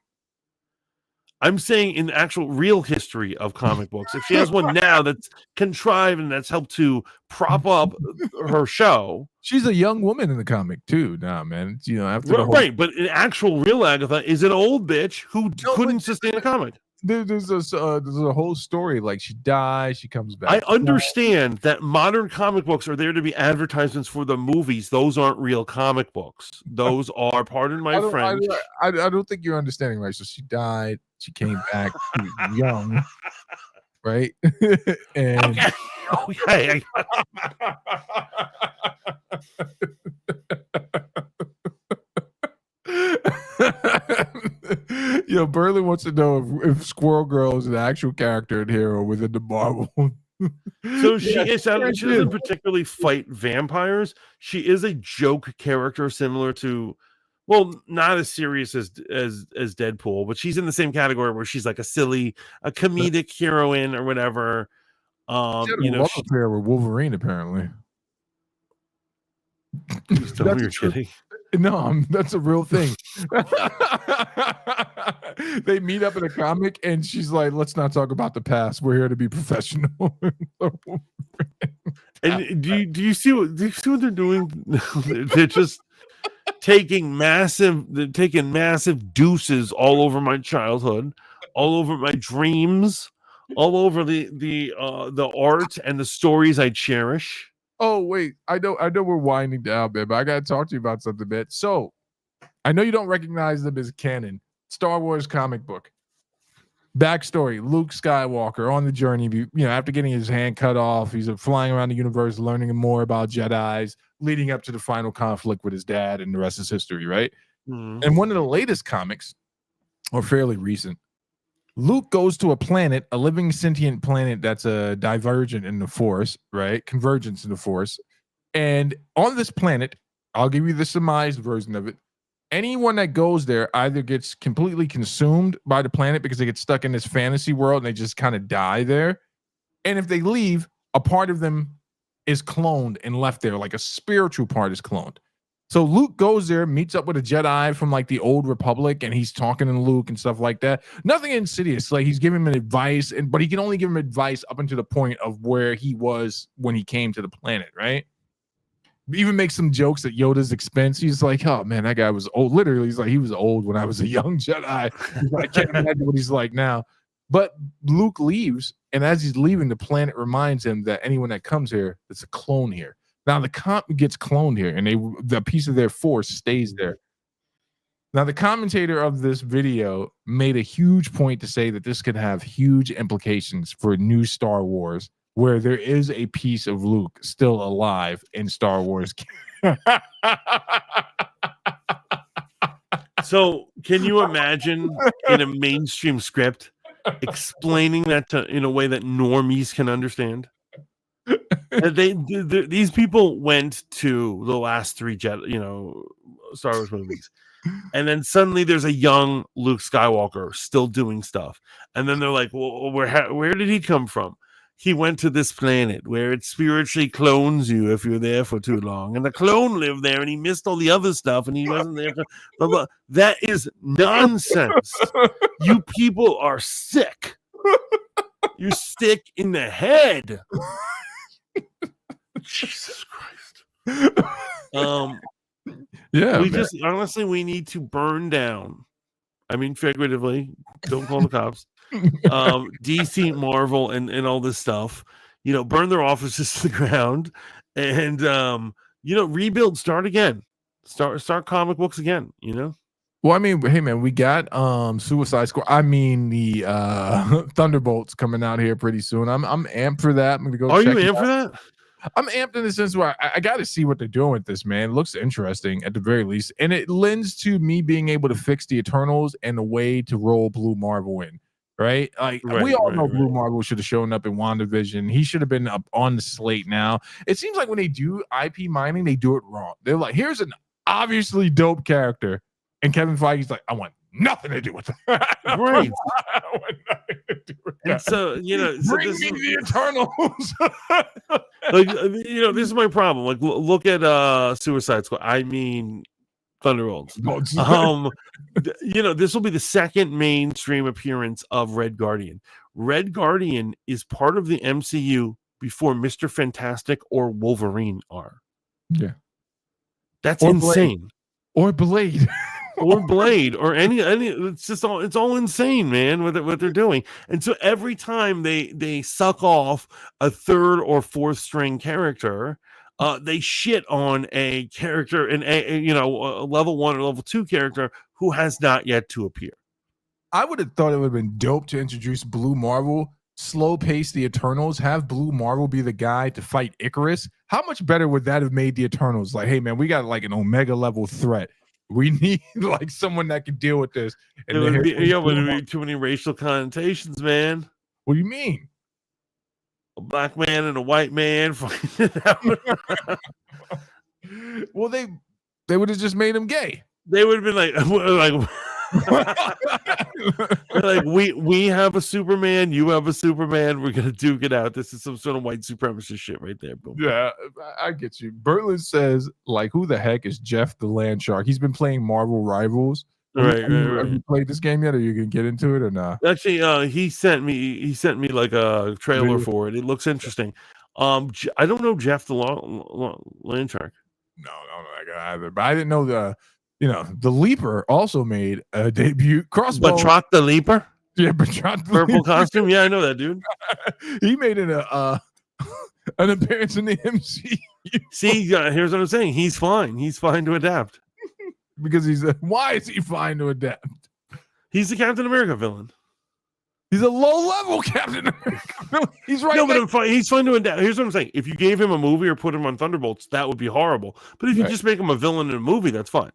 I'm saying in the actual real history of comic books, if she has one now that's contrived and that's helped to prop up her show. She's a young woman in the comic too now, man. After the right, but an actual real Agatha is an old bitch who couldn't sustain a comic. There's a whole story, like she dies, she comes back. I understand that modern comic books are there to be advertisements for the movies. Those aren't real comic books. Those are, pardon my French. I don't think you're understanding right. So she died, she came back, she was young, right? And okay. Burley wants to know if Squirrel Girl is an actual character and hero within the Marvel. So she doesn't particularly fight vampires. She is a joke character similar to, well, not as serious as Deadpool, but she's in the same category where she's like a comedic heroine or whatever. She had a love affair with Wolverine, apparently. You're kidding. No, that's a real thing. They meet up in a comic, and she's like, "Let's not talk about the past. We're here to be professional." And do you see what they're doing? They're just taking massive deuces all over my childhood, all over my dreams, all over the art and the stories I cherish. Oh, wait. I know we're winding down, man, but I gotta talk to you about something, man. So I know you don't recognize them as canon. Star Wars comic book. Backstory: Luke Skywalker on the journey, after getting his hand cut off, he's flying around the universe, learning more about Jedis, leading up to the final conflict with his dad, and the rest is history, right? And one of the latest comics, or fairly recent, Luke goes to a planet, a living sentient planet that's a divergent in the Force, right? Convergence in the Force. And on this planet, I'll give you the surmised version of it. Anyone that goes there either gets completely consumed by the planet because they get stuck in this fantasy world and they just kind of die there. And if they leave, a part of them is cloned and left there, like a spiritual part is cloned. So Luke goes there, meets up with a Jedi from like the old Republic, and he's talking to Luke and stuff like that. Nothing insidious. Like he's giving him advice, but he can only give him advice up until the point of where he was when he came to the planet, right? Even makes some jokes at Yoda's expense. He's like, oh man, that guy was old. Literally, he's like, he was old when I was a young Jedi. I can't imagine what he's like now. But Luke leaves, and as he's leaving, the planet reminds him that anyone that comes here, it's a clone here. Now the comp gets cloned here, and the piece of their Force stays there. Now the commentator of this video made a huge point to say that this could have huge implications for new Star Wars, where there is a piece of Luke still alive in Star Wars. So can you imagine in a mainstream script explaining that in a way that normies can understand? These people went to the last three Star Wars movies, and then suddenly there's a young Luke Skywalker still doing stuff, and then they're like, well, where did he come from? He went to this planet where it spiritually clones you if you're there for too long, and the clone lived there, and he missed all the other stuff, and he wasn't there for blah, blah. That is nonsense. You people are sick. You're sick in the head. Jesus Christ. Yeah, just honestly, we need to burn down. I mean, figuratively, don't call the cops. DC, Marvel, and all this stuff. Burn their offices to the ground, and rebuild, start again, start comic books again. Well, I mean, hey man, we got Suicide Squad. I mean, the Thunderbolts coming out here pretty soon. I'm amped for that. I'm gonna go. Are you amped for that? I'm amped in the sense where I got to see what they're doing with this, man. It looks interesting at the very least, and it lends to me being able to fix the Eternals and a way to roll Blue Marvel in. Right? Like we all know Blue Marvel should have shown up in WandaVision. He should have been up on the slate now. It seems like when they do IP mining, they do it wrong. They're like, here's an obviously dope character. And Kevin Feige's like, I want nothing to do with that. Right. I want nothing to do with that. And so, bring me the Eternals. This is my problem. Like, look at Suicide Squad. I mean, Thunderbolts. This will be the second mainstream appearance of Red Guardian. Red Guardian is part of the MCU before Mr. Fantastic or Wolverine are. Yeah. That's insane. Or Blade. Or Blade, or any it's all insane, man, what they're doing. And so every time they suck off a third or fourth string character, they shit on a character in a level 1 or level 2 character who has not yet to appear. I would have thought it would have been dope to introduce Blue Marvel, slow pace the Eternals, have Blue Marvel be the guy to fight Icarus. How much better would that have made the Eternals? Like, hey man, we got like an Omega level threat. We need like someone that can deal with this. And it would be too many racial connotations, man. What do you mean? A black man and a white man fighting it out. Well, they would have just made him gay. They would have been like like we have a Superman, you have a Superman, we're gonna duke it out. This is some sort of white supremacist shit right there. Boom. Yeah, I get you. Bertlin says, like, who the heck is Jeff the Land Shark? He's been playing Marvel Rivals. Right. Have you played this game yet? Are you gonna get into it or not? Actually, he sent me like a trailer for it. It looks interesting. I don't know Jeff the Land Shark. No, that guy either. But I didn't know the Leaper also made a debut. Crossbow. Batroc the Leaper? Yeah, Batroc the Purple Leaper. costume? Yeah, I know that dude. He made an appearance in the MCU. See, here's what I'm saying. He's fine. He's fine to adapt. Because why is he fine to adapt? He's the Captain America villain. He's a low-level Captain America. He's right. No, but he's fine to adapt. Here's what I'm saying. If you gave him a movie or put him on Thunderbolts, that would be horrible. But if you just make him a villain in a movie, that's fine.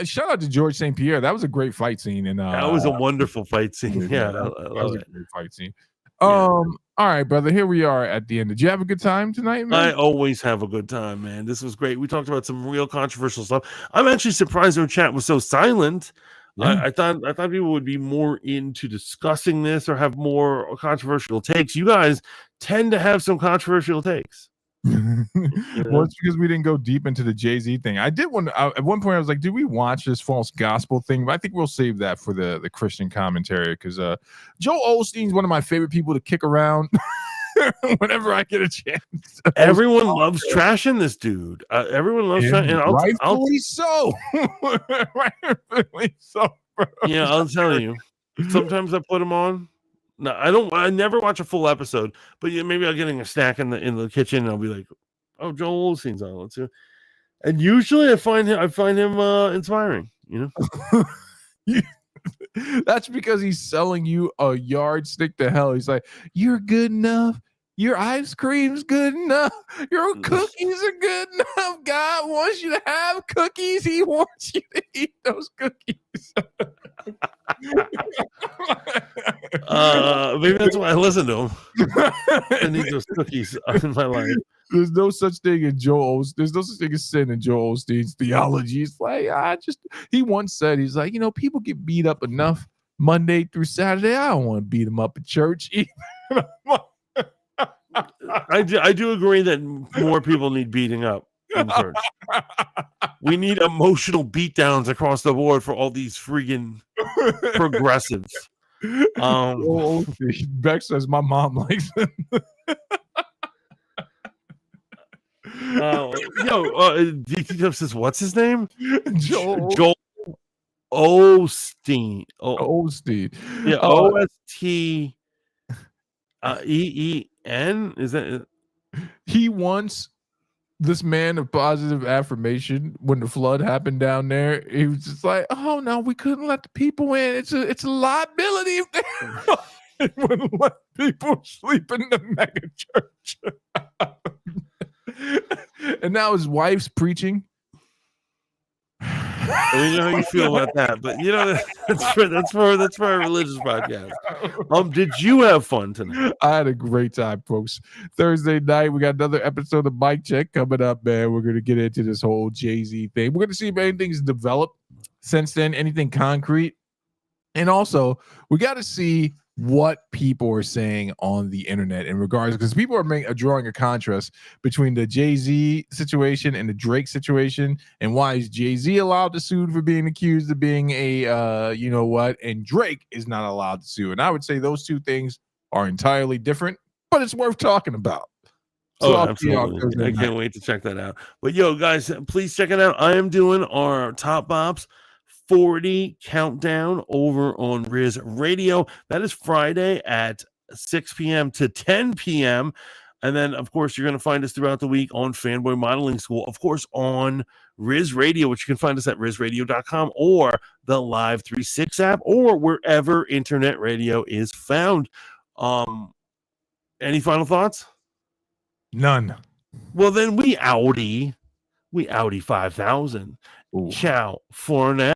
Shout out to George St. Pierre. That was a great fight scene. And that was a wonderful fight scene. Yeah, that was it. a great fight scene. All right, brother. Here we are at the end. Did you have a good time tonight, man? I always have a good time, man. This was great. We talked about some real controversial stuff. I'm actually surprised our chat was so silent. Yeah. I thought people would be more into discussing this or have more controversial takes. You guys tend to have some controversial takes. Well, it's because we didn't go deep into the Jay-Z thing. I did one at one point. I was like, did we watch this false gospel thing? But I think we'll save that for the Christian commentary, because Joel Osteen's one of my favorite people to kick around whenever I get a chance. Everyone loves trashing this dude. Everyone loves trashing, and rightfully so. Rightfully so, bro. Yeah, I'll tell you. Sometimes I put him on. No, I never watch a full episode, but maybe I'm getting a snack in the kitchen, and I'll be like, "Oh, Joel Osteen's on." Let's see. And usually, I find him inspiring. You know, that's because he's selling you a yardstick to hell. He's like, "You're good enough. Your ice cream's good enough. Your cookies are good enough. God wants you to have cookies. He wants you to eat those cookies." Maybe that's why I listen to him. I need those cookies in my life. There's no such thing as there's no such thing as sin in Joel Osteen's theology. It's like, he once said, he's like, people get beat up enough Monday through Saturday. I don't want to beat them up at church either. I do agree that more people need beating up in church. We need emotional beatdowns across the board for all these freaking progressives. Beck says my mom likes him. DT Dub says, what's his name? Joel Osteen. Osteen. Yeah, OST EEN. Is that? He wants this man of positive affirmation. When the flood happened down there, he was just like, "Oh no, we couldn't let the people in. It's a liability if they wouldn't let people sleep in the mega church." And now his wife's preaching. You know how you feel about that, but that's for a religious podcast. Did you have fun tonight? I had a great time, folks. Thursday night, we got another episode of Mic Check coming up, man. We're gonna get into this whole Jay-Z thing. We're gonna see if anything's developed since then, anything concrete, and also we got to see what people are saying on the internet in regards, because people are drawing a contrast between the Jay-Z situation and the Drake situation, and why is Jay-Z allowed to sue for being accused of being a and Drake is not allowed to sue. And I would say those two things are entirely different, but it's worth talking about. So absolutely. I can't wait to check that out. But guys, please check it out. I am doing our Top Bops 40 countdown over on Riz Radio. That is Friday at 6 p.m. to 10 p.m. And then, of course, you're going to find us throughout the week on Fanboy Modeling School, of course, on Riz Radio, which you can find us at rizradio.com or the Live 36 app or wherever internet radio is found. Any final thoughts? None. Well, then we Audi 5000. Ooh. Ciao for now.